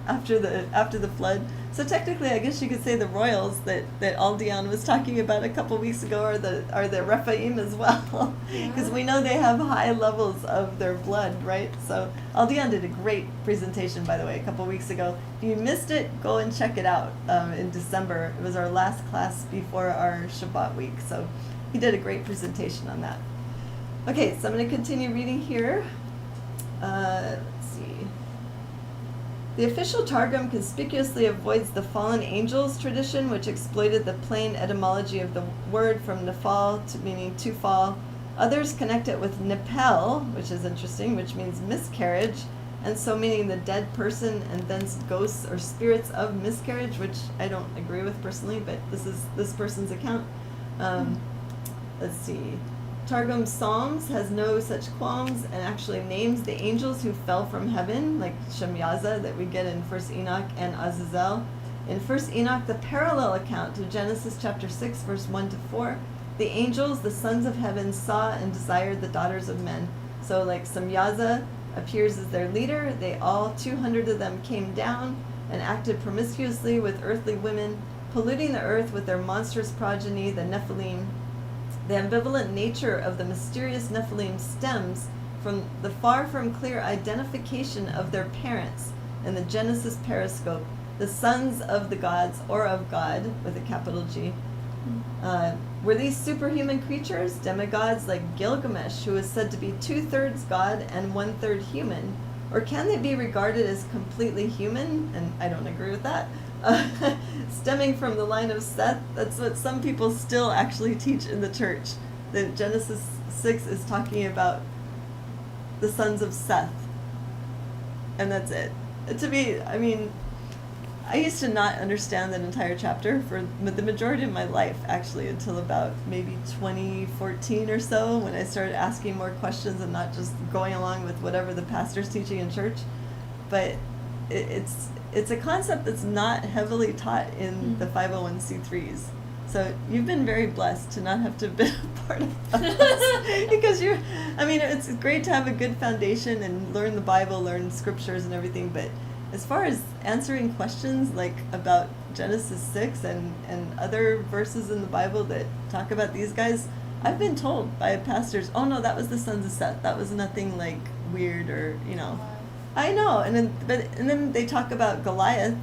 S2: after the flood. So technically, I guess you could say the royals that Aldion was talking about a couple weeks ago are the Rephaim as well, because we know they have high levels of their blood, right? So Aldion did a great presentation, by the way, a couple weeks ago. If you missed it, go and check it out in December. It was our last class before our Shabbat week, so he did a great presentation on that. Okay, so I'm going to continue reading here. Let's see. The official Targum conspicuously avoids the fallen angels tradition, which exploited the plain etymology of the word from nephal to meaning to fall. Others connect it with nepel, which is interesting, which means miscarriage, and so meaning the dead person and thence ghosts or spirits of miscarriage, which I don't agree with personally, but this is this person's account. Let's see. Targum Psalms has no such qualms and actually names the angels who fell from heaven, like Shemyaza that we get in 1 Enoch and Azazel. In 1 Enoch, the parallel account to Genesis chapter 6, verse 1 to 4, the angels, the sons of heaven, saw and desired the daughters of men. So like Shemyaza appears as their leader. They all, 200 of them, came down and acted promiscuously with earthly women, polluting the earth with their monstrous progeny, the Nephilim. The ambivalent nature of the mysterious Nephilim stems from the far from clear identification of their parents in the Genesis periscope, the sons of the gods, or of God, with a capital G. Were these superhuman creatures, demigods like Gilgamesh, who is said to be 2/3 God and 1/3 human? Or can they be regarded as completely human? And I don't agree with that. Stemming from the line of Seth, that's what some people still actually teach in the church. That Genesis 6 is talking about the sons of Seth. And that's it. To me, I mean, I used to not understand that entire chapter for the majority of my life, actually, until about maybe 2014 or so, when I started asking more questions and not just going along with whatever the pastor's teaching in church. But it's a concept that's not heavily taught in the 501c3s. So you've been very blessed to not have to be a part of that. Because it's great to have a good foundation and learn the Bible, learn scriptures and everything, but as far as answering questions like about Genesis 6 and other verses in the Bible that talk about these guys, I've been told by pastors, oh no, that was the sons of Seth. That was nothing like weird or, I know, and then they talk about Goliath,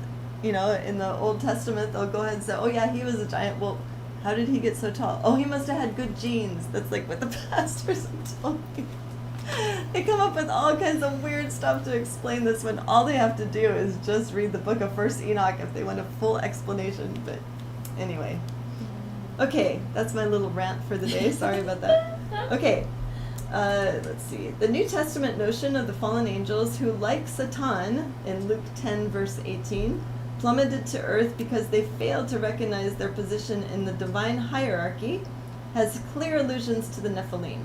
S2: in the Old Testament. They'll go ahead and say, oh yeah, he was a giant. Well, how did he get so tall? Oh, he must have had good genes. That's like what the pastors have told me. They come up with all kinds of weird stuff to explain this when all they have to do is just read the book of 1 Enoch if they want a full explanation. But anyway, okay, that's my little rant for the day. Sorry about that. Okay. Let's see. The New Testament notion of the fallen angels who, like Satan in Luke 10, verse 18, plummeted to earth because they failed to recognize their position in the divine hierarchy, has clear allusions to the Nephilim.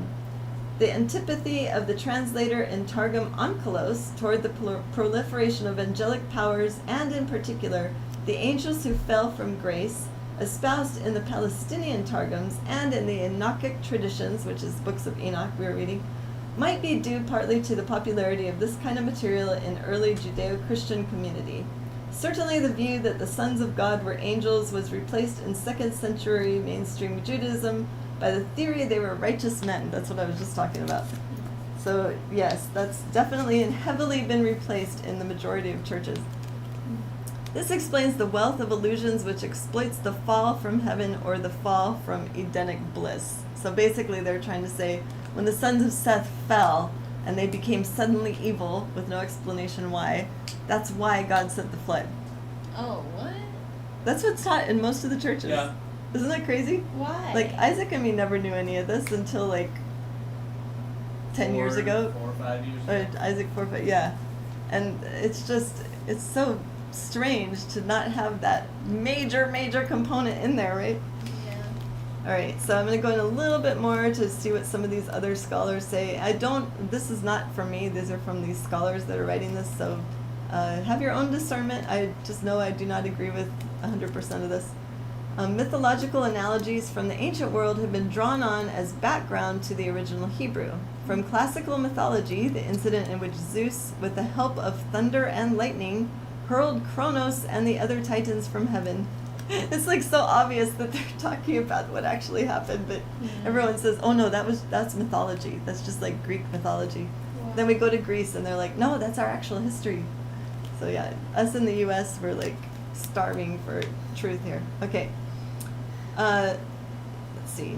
S2: The antipathy of the translator in Targum Onkelos toward the proliferation of angelic powers, and in particular, the angels who fell from grace, espoused in the Palestinian Targums and in the Enochic traditions, which is books of Enoch we were reading, might be due partly to the popularity of this kind of material in early Judeo-Christian community. Certainly the view that the sons of God were angels was replaced in 2nd century mainstream Judaism by the theory they were righteous men. That's what I was just talking about. So yes, that's definitely and heavily been replaced in the majority of churches. This explains the wealth of allusions which exploits the fall from heaven or the fall from Edenic bliss. So basically they're trying to say when the sons of Seth fell and they became suddenly evil with no explanation why, that's why God sent the flood.
S3: Oh, what?
S2: That's what's taught in most of the churches.
S4: Yeah.
S2: Isn't that crazy?
S3: Why?
S2: Like Isaac and me never knew any of this until like 10 years ago.
S4: 4 or 5 years
S2: Or
S4: ago.
S2: Isaac 4, 5, yeah. And it's just, it's so strange to not have that major component in there, right?
S3: Yeah.
S2: All right, so I'm going to go in a little bit more to see what some of these other scholars say. This is not from me, these are from these scholars that are writing this, so have your own discernment. I just know I do not agree with 100% of this. Mythological analogies from the ancient world have been drawn on as background to the original Hebrew. From classical mythology, the incident in which Zeus, with the help of thunder and lightning, hurled Kronos and the other titans from heaven. It's like so obvious that they're talking about what actually happened, but everyone says, oh no, that's mythology. That's just like Greek mythology.
S3: Wow.
S2: Then we go to Greece and they're like, no, that's our actual history. So yeah, us in the US, we're like starving for truth here. Okay. Let's see.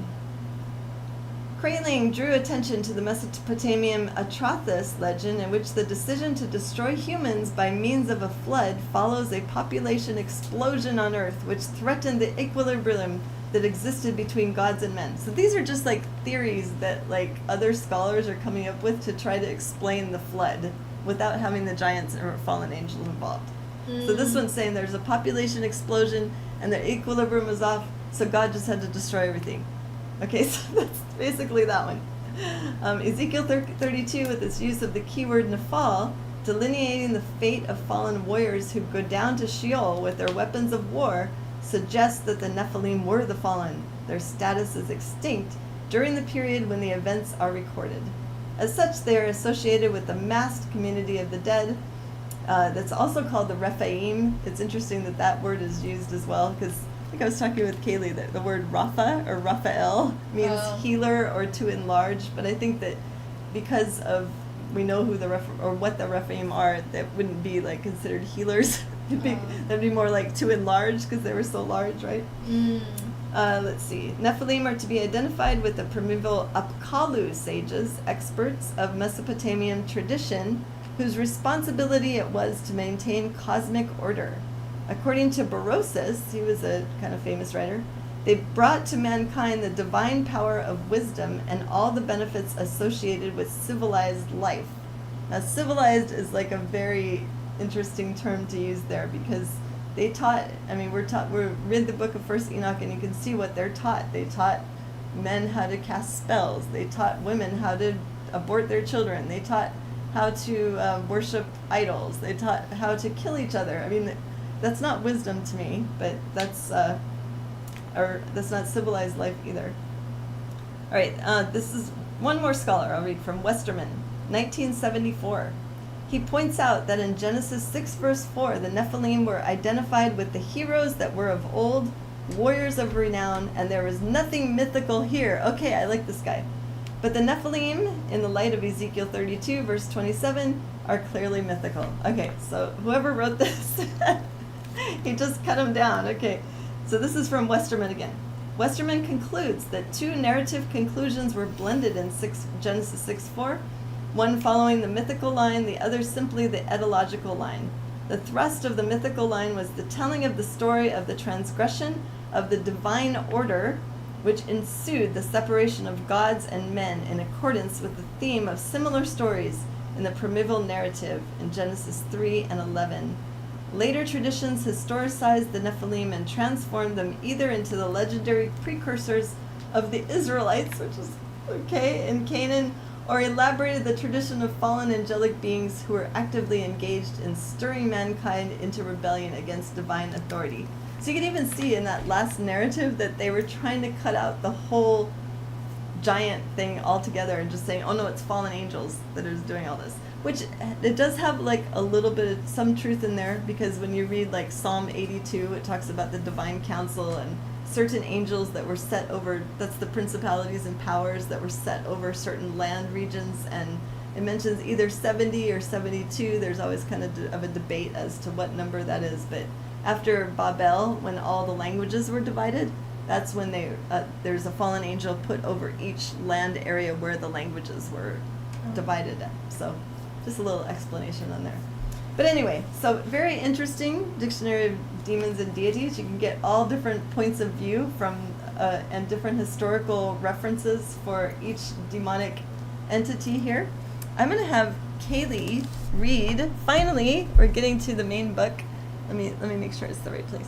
S2: Kaylee drew attention to the Mesopotamian Atrahasis legend, in which the decision to destroy humans by means of a flood follows a population explosion on Earth, which threatened the equilibrium that existed between gods and men. So these are just like theories that like other scholars are coming up with to try to explain the flood without having the giants or fallen angels involved. So this one's saying there's a population explosion and the equilibrium was off, so God just had to destroy everything. Okay, so that's basically that one. Ezekiel 32, with its use of the keyword Nephal, delineating the fate of fallen warriors who go down to Sheol with their weapons of war, suggests that the Nephilim were the fallen. Their status is extinct during the period when the events are recorded. As such, they are associated with the massed community of the dead. That's also called the Rephaim. It's interesting that that word is used as well, because I think I was talking with Kaylee that the word Rapha or Raphael means healer or to enlarge, but I think that because of we know who the what the Rephaim are, that wouldn't be like considered healers. That'd be more like to enlarge because they were so large, right? Let's see. Nephilim are to be identified with the primeval Apkallu sages, experts of Mesopotamian tradition, whose responsibility it was to maintain cosmic order. According to Berosus, he was a kind of famous writer, they brought to mankind the divine power of wisdom and all the benefits associated with civilized life. Now, civilized is like a very interesting term to use there because they taught, we read the book of First Enoch and you can see what they're taught. They taught men how to cast spells. They taught women how to abort their children. They taught how to worship idols. They taught how to kill each other. I mean, that's not wisdom to me, but that's not civilized life either. All right, this is one more scholar I'll read from Westerman, 1974. He points out that in Genesis 6 verse 4, the Nephilim were identified with the heroes that were of old, warriors of renown, and there was nothing mythical here. Okay, I like this guy. But the Nephilim, in the light of Ezekiel 32 verse 27, are clearly mythical. Okay, so whoever wrote this, he just cut them down. Okay, so this is from Westerman again. Westerman concludes that two narrative conclusions were blended in Genesis 6:4, one following the mythical line, the other simply the etymological line. The thrust of the mythical line was the telling of the story of the transgression of the divine order, which ensued the separation of gods and men in accordance with the theme of similar stories in the primeval narrative in Genesis 3 and 11. Later traditions historicized the Nephilim and transformed them either into the legendary precursors of the Israelites, which is okay, in Canaan, or elaborated the tradition of fallen angelic beings who were actively engaged in stirring mankind into rebellion against divine authority. So you can even see in that last narrative that they were trying to cut out the whole giant thing altogether and just saying, oh no, it's fallen angels that are doing all this. Which it does have like a little bit of some truth in there, because when you read like Psalm 82, it talks about the divine council and certain angels that were set over, that's the principalities and powers that were set over certain land regions, and it mentions either 70 or 72. There's always kind of a debate as to what number that is, but after Babel, when all the languages were divided, that's when there's a fallen angel put over each land area where the languages were divided at. So just a little explanation on there. But anyway, so very interesting Dictionary of Demons and Deities. You can get all different points of view from and different historical references for each demonic entity here. I'm going to have Kaylee read, finally, we're getting to the main book, let me make sure it's the right place.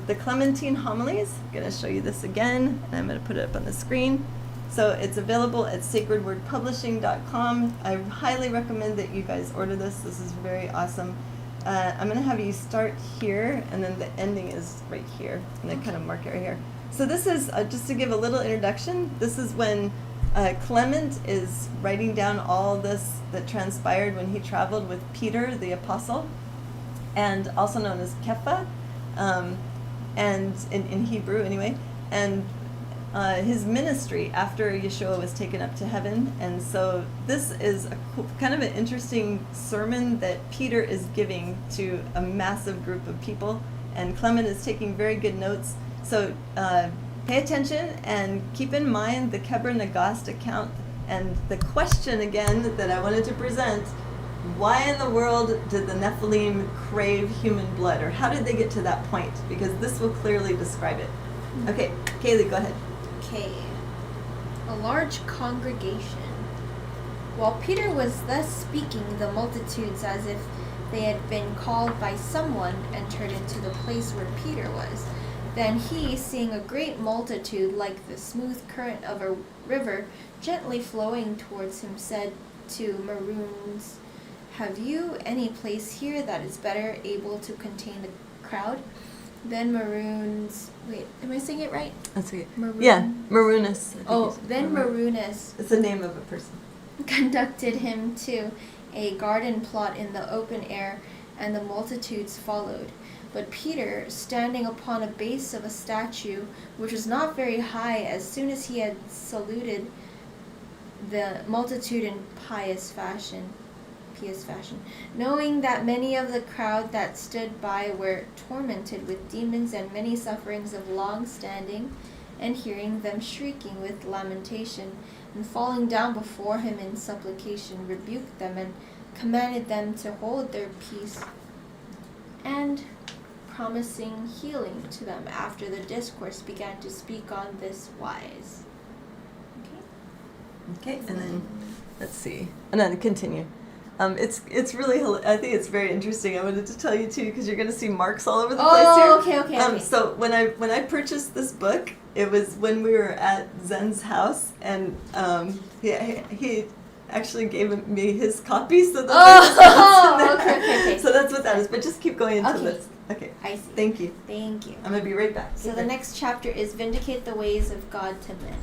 S2: The Clementine Homilies. I'm going to show you this again, and I'm going to put it up on the screen. So it's available at sacredwordpublishing.com. I highly recommend that you guys order this. This is very awesome. I'm going to have you start here, and then the ending is right here. And I kind of mark it right here. So this is, just to give a little introduction, this is when Clement is writing down all this that transpired when he traveled with Peter, the apostle, and also known as Kepha, and in Hebrew anyway, and his ministry after Yeshua was taken up to heaven. And so this is kind of an interesting sermon that Peter is giving to a massive group of people, and Clement is taking very good notes. So pay attention and keep in mind the Keber Nagast account. And the question again that I wanted to present: why in the world did the Nephilim crave human blood, or how did they get to that point? Because this will clearly describe it. Okay, Kaylee, go ahead.
S3: Okay. A large congregation. While Peter was thus speaking, the multitudes, as if they had been called by someone, entered into the place where Peter was. Then he, seeing a great multitude, like the smooth current of a river, gently flowing towards him, said to Maroons, "Have you any place here that is better able to contain the crowd?" Then Maroons, wait, am I saying it right?
S2: That's okay.
S3: Maroon.
S2: Yeah, Maroonus.
S3: Then Maroonus
S2: It's the name of a person.
S3: conducted him to a garden plot in the open air, and the multitudes followed. But Peter, standing upon a base of a statue, which was not very high, as soon as he had saluted the multitude in pious fashion, knowing that many of the crowd that stood by were tormented with demons and many sufferings of long standing, and hearing them shrieking with lamentation, and falling down before him in supplication, rebuked them and commanded them to hold their peace, and promising healing to them after the discourse, began to speak on this wise.
S2: Okay, and then let's see, and then continue. It's really, I think it's very interesting. I wanted to tell you too, because you're going to see marks all over the place here.
S3: Okay.
S2: So when I purchased this book, it was when we were at Zen's house, and he actually gave me his copy, so
S3: Okay.
S2: So that's what that is. But just keep going into
S3: Okay.
S2: this. Okay.
S3: I see.
S2: Thank you.
S3: Thank you.
S2: I'm gonna be right back.
S3: So the next chapter is Vindicate the Ways of God to Men.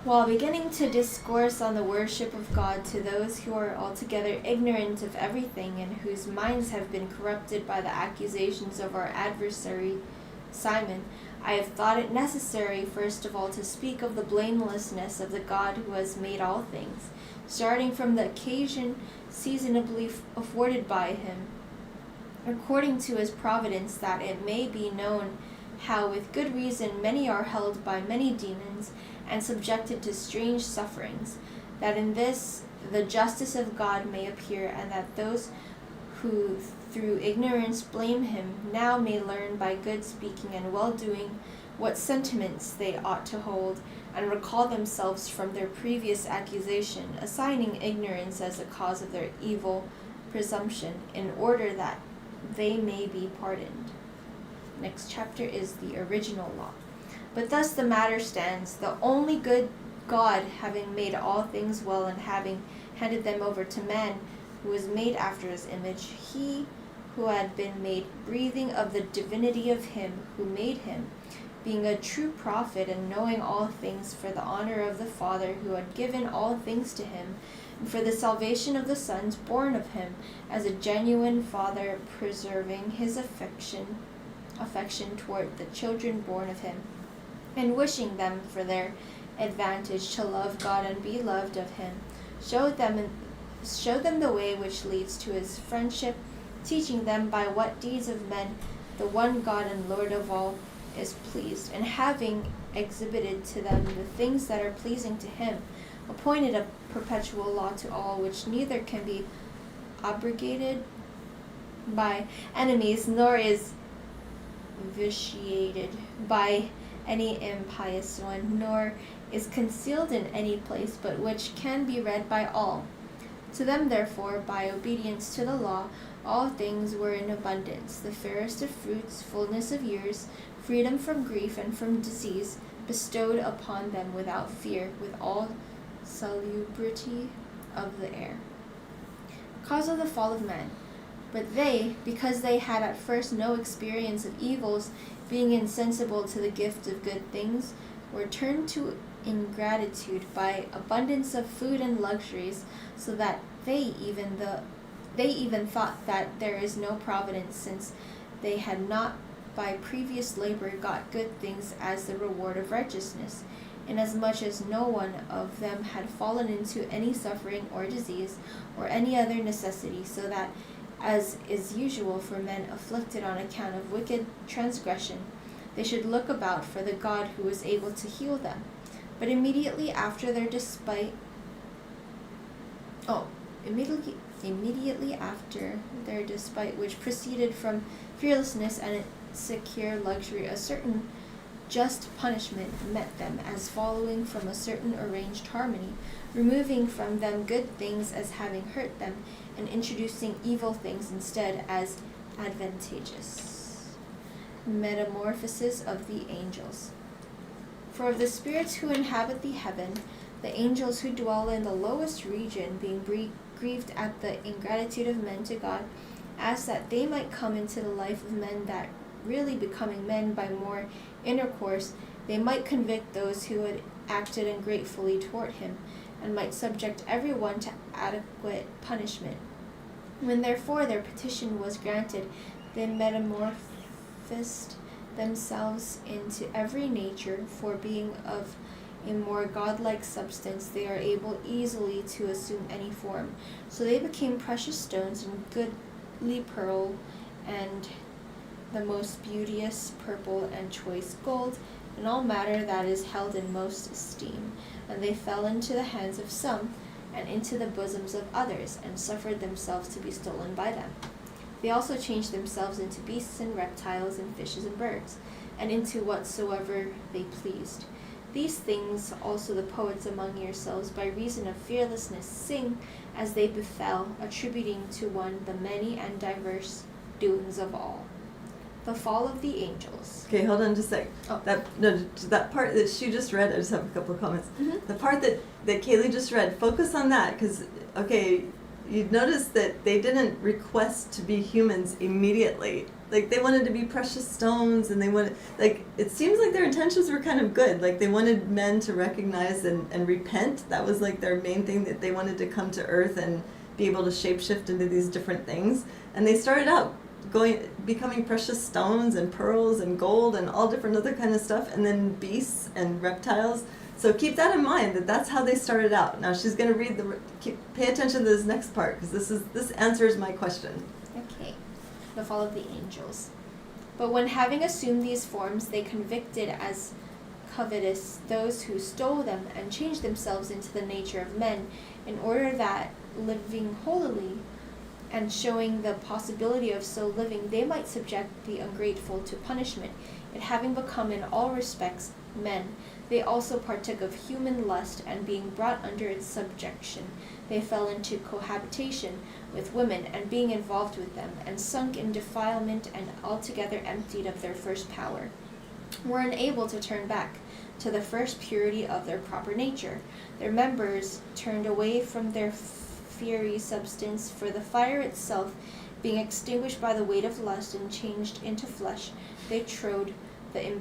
S3: While beginning to discourse on the worship of God to those who are altogether ignorant of everything, and whose minds have been corrupted by the accusations of our adversary Simon, I have thought it necessary first of all to speak of the blamelessness of the God who has made all things, starting from the occasion seasonably afforded by him, according to his providence, that it may be known how with good reason many are held by many demons and subjected to strange sufferings, that in this the justice of God may appear, and that those who through ignorance blame him now may learn by good speaking and well-doing what sentiments they ought to hold, and recall themselves from their previous accusation, assigning ignorance as the cause of their evil presumption, in order that they may be pardoned. Next chapter is the original law. But thus the matter stands: the only good God, having made all things well, and having handed them over to man, who was made after his image, he who had been made breathing of the divinity of him who made him, being a true prophet, and knowing all things, for the honor of the Father who had given all things to him, and for the salvation of the sons born of him, as a genuine father, preserving his affection toward the children born of him, and wishing them for their advantage to love God and be loved of him, showed them the way which leads to his friendship, teaching them by what deeds of men the one God and Lord of all is pleased, and having exhibited to them the things that are pleasing to him, appointed a perpetual law to all, which neither can be abrogated by enemies, nor is vitiated by any impious one, nor is concealed in any place, but which can be read by all, To them, therefore, by obedience to the law, all things were in abundance, the fairest of fruits, fullness of years, freedom from grief and from disease, bestowed upon them without fear, with all salubrity of the air. Cause of the fall of man. But they, because they had at first no experience of evils, being insensible to the gift of good things, were turned to ingratitude by abundance of food and luxuries, so that they even thought that there is no providence, since they had not by previous labor got good things as the reward of righteousness, inasmuch as no one of them had fallen into any suffering or disease or any other necessity, so that, as is usual for men afflicted on account of wicked transgression, they should look about for the God who is able to heal them. But immediately after their despite which proceeded from fearlessness and secure luxury, a certain just punishment met them, as following from a certain arranged harmony, removing from them good things as having hurt them, and introducing evil things instead as advantageous. Metamorphosis of the angels. For of the spirits who inhabit the heaven, the angels who dwell in the lowest region, being grieved at the ingratitude of men to God, asked that they might come into the life of men, that really becoming men by more intercourse, they might convict those who had acted ungratefully toward him, and might subject every one to adequate punishment. When therefore their petition was granted, they metamorphosed themselves into every nature, for being of a more godlike substance, they are able easily to assume any form. So they became precious stones and goodly pearl, and the most beauteous purple and choice gold, and all matter that is held in most esteem. And they fell into the hands of some, and into the bosoms of others, and suffered themselves to be stolen by them. They also changed themselves into beasts and reptiles and fishes and birds, and into whatsoever they pleased. These things also the poets among yourselves, by reason of fearlessness, sing as they befell, attributing to one the many and diverse doings of all. The fall of the angels.
S2: Okay, hold on just a sec.
S3: Oh.
S2: That part that she just read, I just have a couple of comments.
S3: Mm-hmm.
S2: The part that Kaylee just read, focus on that, because, okay, you'd notice that they didn't request to be humans immediately. Like, they wanted to be precious stones, and they wanted, like, it seems like their intentions were kind of good. Like, they wanted men to recognize and repent. That was, like, their main thing, that they wanted to come to earth and be able to shapeshift into these different things. And they started out becoming precious stones and pearls and gold and all different other kind of stuff, and then beasts and reptiles. So keep that in mind, that that's how they started out. Now she's going to read pay attention to this next part, because this answers my question.
S3: Okay. The fall of the angels. But when having assumed these forms, they convicted as covetous those who stole them, and changed themselves into the nature of men, in order that, living holily, and showing the possibility of so living, they might subject the ungrateful to punishment. Yet having become in all respects men, they also partook of human lust, and being brought under its subjection, they fell into cohabitation with women, and being involved with them, and sunk in defilement, and altogether emptied of their first power, were unable to turn back to the first purity of their proper nature. Their members turned away from their fiery substance, for the fire itself being extinguished by the weight of lust, and changed into flesh, they trode the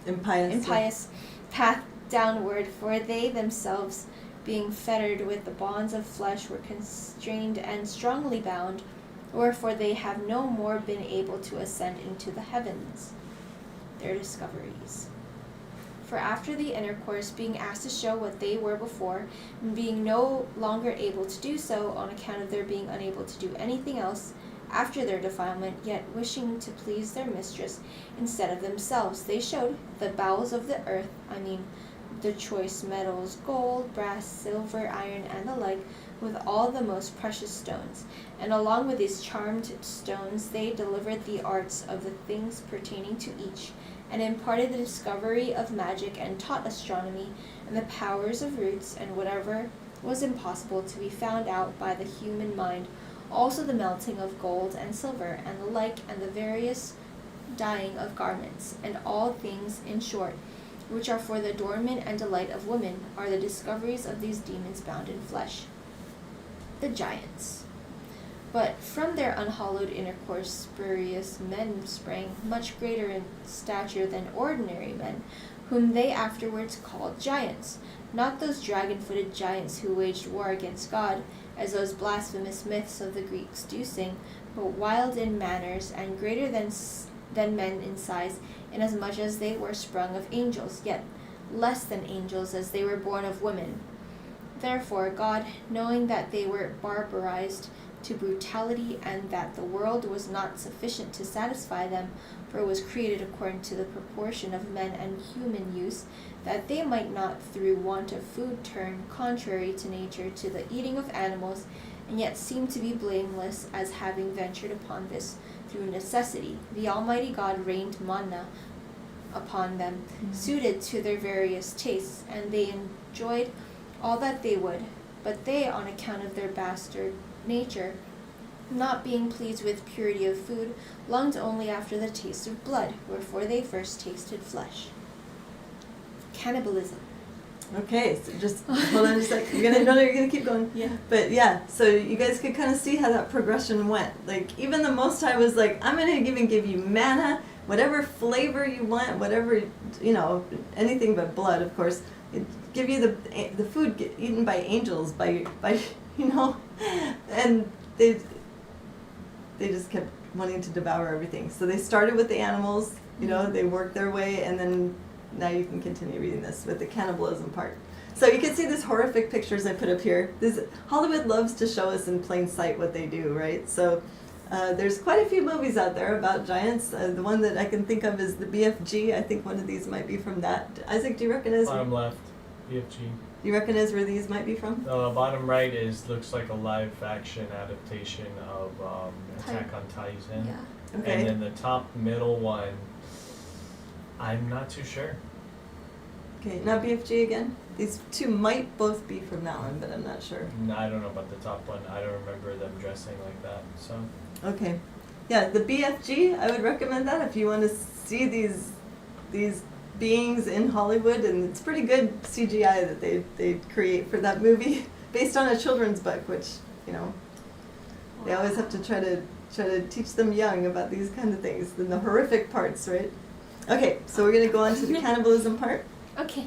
S3: impious path downward, for they themselves, being fettered with the bonds of flesh, were constrained and strongly bound, wherefore they have no more been able to ascend into the heavens. Their discoveries. For after the intercourse, being asked to show what they were before, and being no longer able to do so, on account of their being unable to do anything else after their defilement, yet wishing to please their mistress instead of themselves, they showed the bowels of the earth, the choice metals, gold, brass, silver, iron, and the like, with all the most precious stones. And along with these charmed stones, they delivered the arts of the things pertaining to each, and imparted the discovery of magic, and taught astronomy, and the powers of roots, and whatever was impossible to be found out by the human mind, also the melting of gold and silver, and the like, and the various dyeing of garments, and all things, in short, which are for the adornment and delight of women, are the discoveries of these demons bound in flesh. The giants. But from their unhallowed intercourse spurious men sprang, much greater in stature than ordinary men, whom they afterwards called giants, not those dragon-footed giants who waged war against God, as those blasphemous myths of the Greeks do sing, but wild in manners, and greater than men in size, inasmuch as they were sprung of angels, yet less than angels, as they were born of women. Therefore God, knowing that they were barbarized to brutality, and that the world was not sufficient to satisfy them, for it was created according to the proportion of men and human use, that they might not through want of food turn contrary to nature to the eating of animals, and yet seem to be blameless, as having ventured upon this through necessity, the Almighty God rained manna upon them, suited to their various tastes, and they enjoyed all that they would. But they, on account of their bastard nature, not being pleased with purity of food, longed only after the taste of blood, wherefore they first tasted flesh. Cannibalism.
S2: Okay, so just hold on a sec. You're gonna keep going.
S3: Yeah.
S2: But yeah, so you guys could kind of see how that progression went. Like even the Most High was like, I'm gonna even give you manna, whatever flavor you want, whatever, anything but blood, of course. It give you the food eaten by angels, by and they just kept wanting to devour everything. So they started with the animals, they worked their way, and then now you can continue reading this with the cannibalism part. So you can see these horrific pictures I put up here. Hollywood loves to show us in plain sight what they do, right? So there's quite a few movies out there about giants. The one that I can think of is the BFG. I think one of these might be from that. Isaac, do you recognize?
S4: Bottom left, BFG.
S2: Do you recognize where these might be from?
S4: Bottom right looks like a live action adaptation of Attack on Titan.
S3: Yeah.
S2: Okay.
S4: And then the top middle one, I'm not too sure.
S2: Okay, not BFG again? These two might both be from that one, but I'm not sure.
S4: No, I don't know about the top one. I don't remember them dressing like that. So.
S2: Okay. Yeah, the BFG, I would recommend that if you want to see these beings in Hollywood, and it's pretty good CGI that they create for that movie based on a children's book, which, they always have to try to teach them young about these kind of things, and the horrific parts, right? Okay, so we're going to go on to the cannibalism part.
S3: Okay.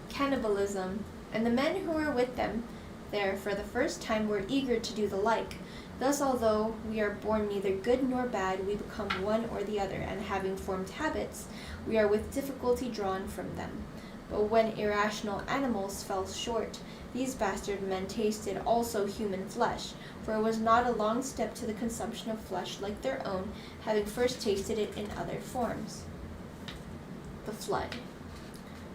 S3: Cannibalism. And the men who were with them there for the first time were eager to do the like. Thus, although we are born neither good nor bad, we become one or the other, and having formed habits, we are with difficulty drawn from them. But when irrational animals fell short, these bastard men tasted also human flesh, for it was not a long step to the consumption of flesh like their own, having first tasted it in other forms. The flood.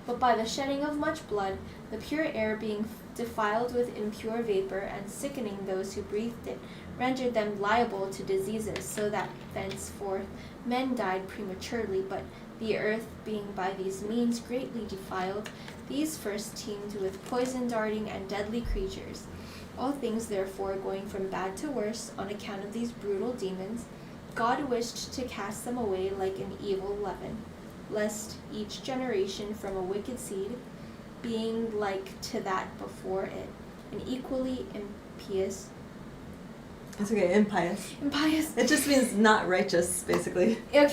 S3: But by the shedding of much blood, the pure air being defiled with impure vapor, and sickening those who breathed it, rendered them liable to diseases, so that thenceforth men died prematurely. But the earth being by these means greatly defiled, these first teemed with poison-darting and deadly creatures. All things therefore going from bad to worse on account of these brutal demons, God wished to cast them away like an evil leaven, lest each generation from a wicked seed, being like to that before it, and equally impious.
S2: It's okay, impious.
S3: Impious.
S2: It just means not righteous, basically.
S3: Okay.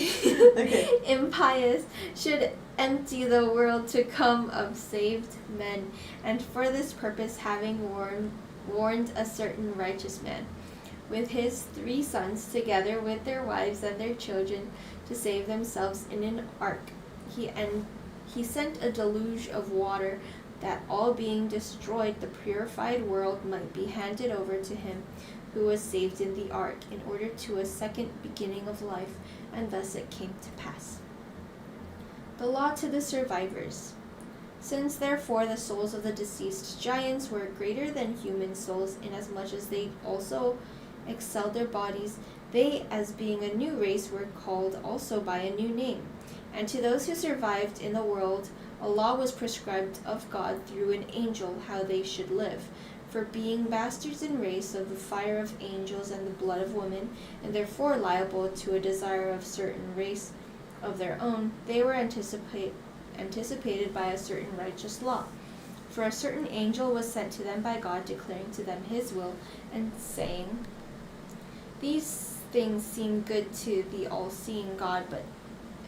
S2: Okay.
S3: Impious should empty the world to come of saved men, and for this purpose having warned a certain righteous man, with his 3 sons, together with their wives and their children, to save themselves in an ark. He sent a deluge of water, that all being destroyed, the purified world might be handed over to him who was saved in the ark, in order to a second beginning of life, and thus it came to pass. The law to the survivors. Since therefore the souls of the deceased giants were greater than human souls, inasmuch as they also excelled their bodies, they, as being a new race, were called also by a new name. And to those who survived in the world A law was prescribed of God through an angel how they should live. For being bastards in race of the fire of angels and the blood of women, and therefore liable to a desire of certain race of their own, they were anticipated by a certain righteous law. For a certain angel was sent to them by God, declaring to them his will, and saying, These things seem good to the all-seeing God, but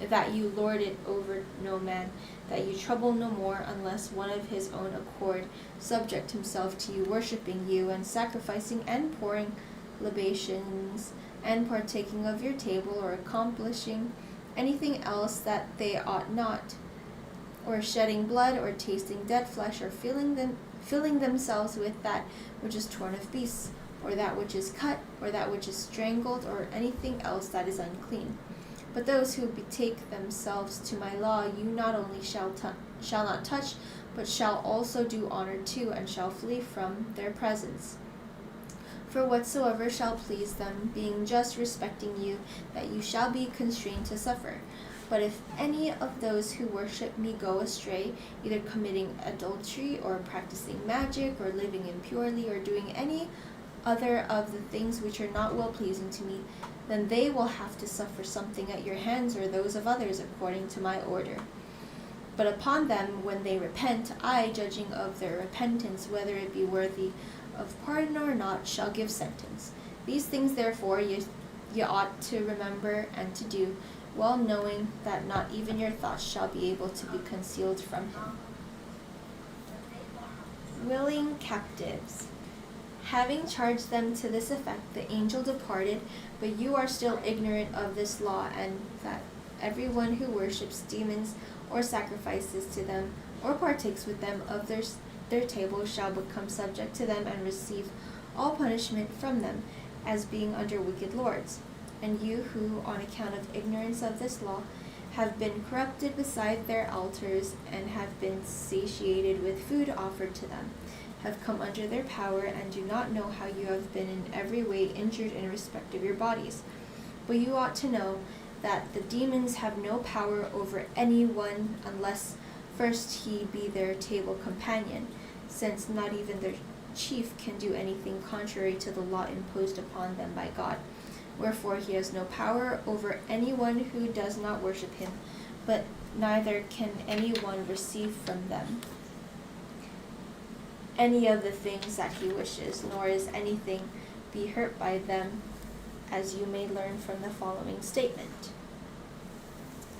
S3: that you lord it over no man, that you trouble no more, unless one of his own accord subject himself to you, worshipping you, and sacrificing and pouring libations, and partaking of your table, or accomplishing anything else that they ought not, or shedding blood, or tasting dead flesh, or filling themselves with that which is torn of beasts, or that which is cut, or that which is strangled, or anything else that is unclean. But those who betake themselves to my law, you not only shall not touch, but shall also do honor to, and shall flee from their presence. For whatsoever shall please them, being just respecting you, that you shall be constrained to suffer. But if any of those who worship me go astray, either committing adultery, or practicing magic, or living impurely, or doing any other of the things which are not well-pleasing to me, then they will have to suffer something at your hands or those of others according to my order. But upon them, when they repent, I, judging of their repentance, whether it be worthy of pardon or not, shall give sentence. These things therefore ye ought to remember and to do, well knowing that not even your thoughts shall be able to be concealed from him. Willing captives. Having charged them to this effect, the angel departed, but you are still ignorant of this law, and that everyone who worships demons or sacrifices to them, or partakes with them of their table, shall become subject to them and receive all punishment from them, as being under wicked lords. And you who, on account of ignorance of this law, have been corrupted beside their altars, and have been satiated with food offered to them, have come under their power, and do not know how you have been in every way injured in respect of your bodies. But you ought to know that the demons have no power over anyone unless first he be their table companion, since not even their chief can do anything contrary to the law imposed upon them by God. Wherefore he has no power over anyone who does not worship him, but neither can anyone receive from them any of the things that he wishes, nor is anything be hurt by them, as you may learn from the following statement.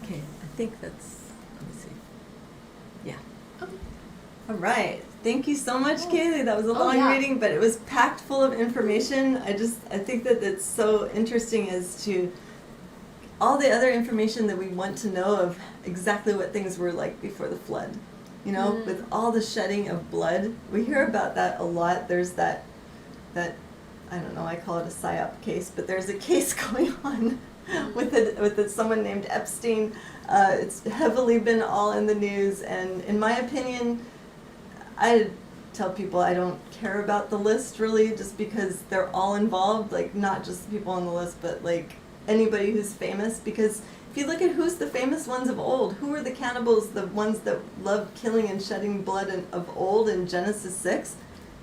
S2: Okay, I think that's, let me see. Yeah.
S3: Okay.
S2: All right. Thank you so much, Kaylee. That was a long
S3: yeah.
S2: reading, but it was packed full of information. I think that it's so interesting as to all the other information that we want to know of exactly what things were like before the flood. You know, with all the shedding of blood. We hear about that a lot. There's that I don't know, I call it a PSYOP case, but there's a case going on with someone named Epstein. It's heavily been all in the news, and in my opinion, I tell people I don't care about the list really, just because they're all involved, like not just the people on the list, but like anybody who's famous, because if you look at who's the famous ones of old, who were the cannibals, the ones that loved killing and shedding blood of old in Genesis 6?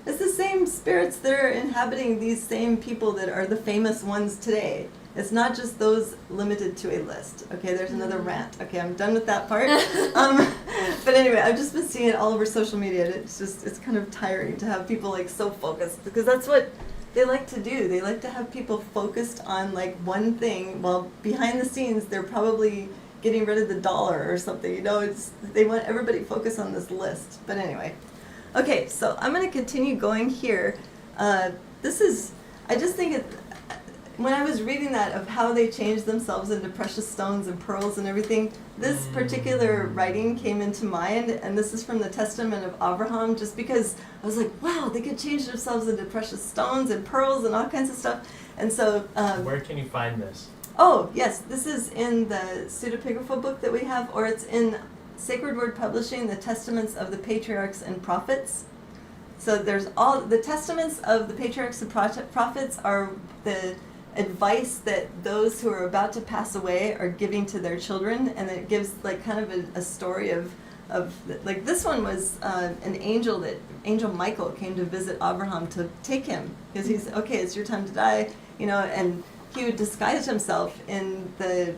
S2: It's the same spirits that are inhabiting these same people that are the famous ones today. It's not just those limited to a list. Okay, there's another rant. Okay, I'm done with that part. But anyway, I've just been seeing it all over social media, and it's kind of tiring to have people like so focused, because that's what they like to do. They like to have people focused on like one thing, while behind the scenes they're probably getting rid of the dollar or something. You know, they want everybody focused on this list. But anyway, okay, so I'm going to continue going here. I just think when I was reading that of how they changed themselves into precious stones and pearls and everything, this particular writing came into mind, and this is from the Testament of Abraham, just because I was like, wow, they could change themselves into precious stones and pearls and all kinds of stuff. And so
S4: where can you find this?
S2: Oh yes, this is in the pseudepigrapha book that we have, or it's in Sacred Word Publishing, the Testaments of the Patriarchs and Prophets. So there's all the testaments of the patriarchs and prophets are the advice that those who are about to pass away are giving to their children, and it gives like kind of a story of like this one was an angel Angel Michael came to visit Abraham to take him because he's okay. It's your time to die, and he would disguise himself in to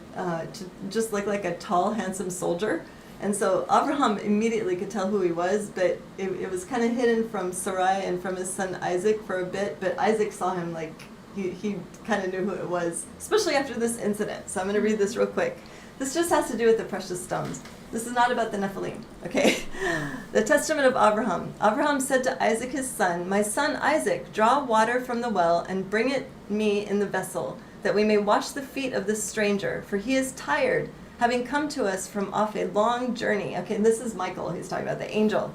S2: just look like a tall, handsome soldier. And so Abraham immediately could tell who he was, but it was kind of hidden from Sarai and from his son Isaac for a bit. But Isaac saw him like he kind of knew who it was, especially after this incident. So I'm going to read this real quick. This just has to do with the precious stones. This is not about the Nephilim, okay? The testament of Abraham. Abraham said to Isaac his son, "My son Isaac, draw water from the well and bring it me in the vessel, that we may wash the feet of this stranger, for he is tired, having come to us from off a long journey." Okay, and this is Michael he's talking about, the angel,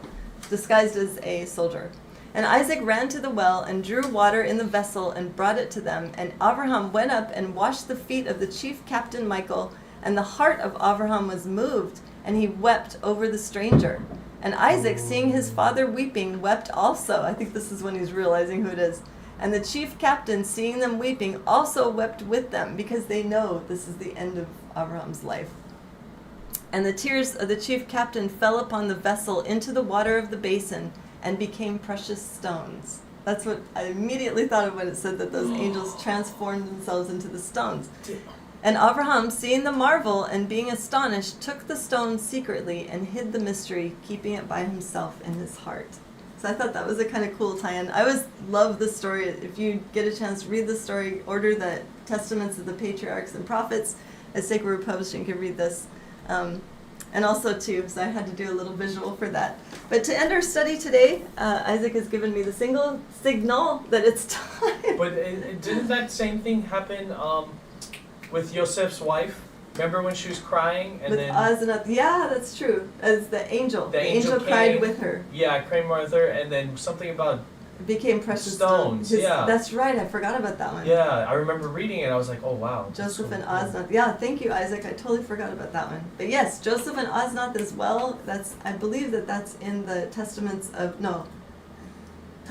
S2: disguised as a soldier. And Isaac ran to the well and drew water in the vessel and brought it to them. And Abraham went up and washed the feet of the chief captain Michael, and the heart of Abraham was moved, and he wept over the stranger. And Isaac, seeing his father weeping, wept also. I think this is when he's realizing who it is. And the chief captain, seeing them weeping, also wept with them, because they know this is the end of Abraham's life. And the tears of the chief captain fell upon the vessel into the water of the basin and became precious stones. That's what I immediately thought of when it said that those angels transformed themselves into the stones. And Abraham, seeing the marvel and being astonished, took the stone secretly and hid the mystery, keeping it by himself in his heart. So I thought that was a kind of cool tie-in. I always love this story. If you get a chance to read the story, order the Testaments of the Patriarchs and Prophets. At Sacred Root Publishing, you can read this. And also, too, so I had to do a little visual for that. But to end our study today, Isaac has given me the signal that it's time.
S4: But didn't that same thing happen with Joseph's wife? Remember when she was crying and
S2: with
S4: then
S2: Asenath, yeah, that's true. As the angel
S4: angel
S2: cried
S4: came,
S2: with her.
S4: Yeah, I cried with her, and then something about
S2: It became precious
S4: stones. Yeah,
S2: that's right. I forgot about that one.
S4: Yeah, I remember reading it. I was like, oh wow.
S2: Joseph and Asenath. Yeah, thank you, Isaac. I totally forgot about that one. But yes, Joseph and Asenath as well. I believe that's in the Testaments of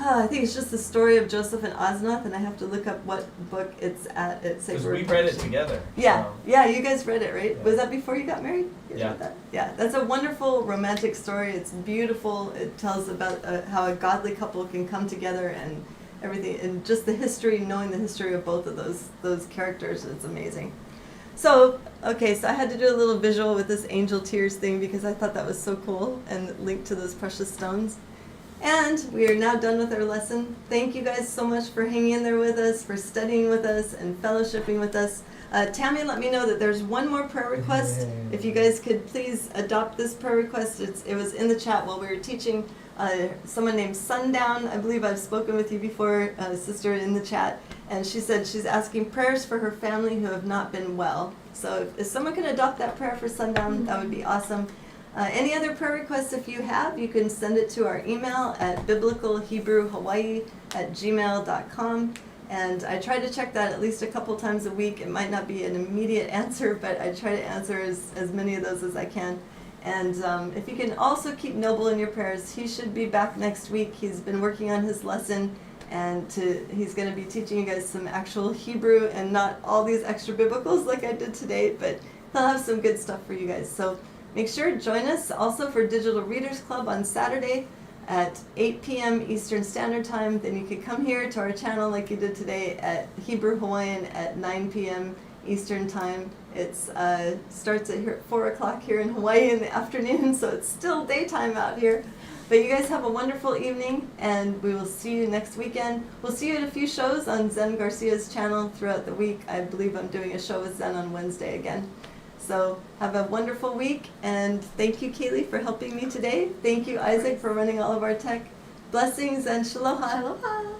S2: I think it's just the story of Joseph and Asenath, and I have to look up what book it's at.
S4: Because we read it together.
S2: Yeah,
S4: so.
S2: yeah, you guys read it, right?
S4: Yeah.
S2: Was that before you got married? You
S4: Yeah.
S2: read that? Yeah, that's a wonderful romantic story. It's beautiful. It tells about how a godly couple can come together and everything, and just the history, knowing the history of both of those characters. It's amazing. So, okay, so I had to do a little visual with this angel tears thing because I thought that was so cool and linked to those precious stones. And we are now done with our lesson. Thank you guys so much for hanging in there with us, for studying with us, and fellowshipping with us. Tammy let me know that there's one more prayer request. If you guys could please adopt this prayer request. It was in the chat while we were teaching. Someone named Sundown, I believe I've spoken with you before, sister in the chat, and she said she's asking prayers for her family who have not been well. So if someone could adopt that prayer for Sundown, that would be awesome. Any other prayer requests, if you have, you can send it to our email at biblicalhebrewhawaii@gmail.com. And I try to check that at least a couple times a week. It might not be an immediate answer, but I try to answer as many of those as I can. And if you can also keep Noble in your prayers, he should be back next week. He's been working on his lesson, and he's going to be teaching you guys some actual Hebrew and not all these extra biblicals like I did today, but he'll have some good stuff for you guys. So make sure to join us also for Digital Readers Club on Saturday at 8 p.m. Eastern Standard Time. Then you could come here to our channel like you did today at Hebrew Hawaiian at 9 p.m. Eastern Time. It starts at 4 o'clock here in Hawaii in the afternoon, so it's still daytime out here. But you guys have a wonderful evening, and we will see you next weekend. We'll see you at a few shows on Zen Garcia's channel throughout the week. I believe I'm doing a show with Zen on Wednesday again. So have a wonderful week, and thank you, Kaylee, for helping me today. Thank you, Isaac, for running all of our tech. Blessings and shalom. Aloha.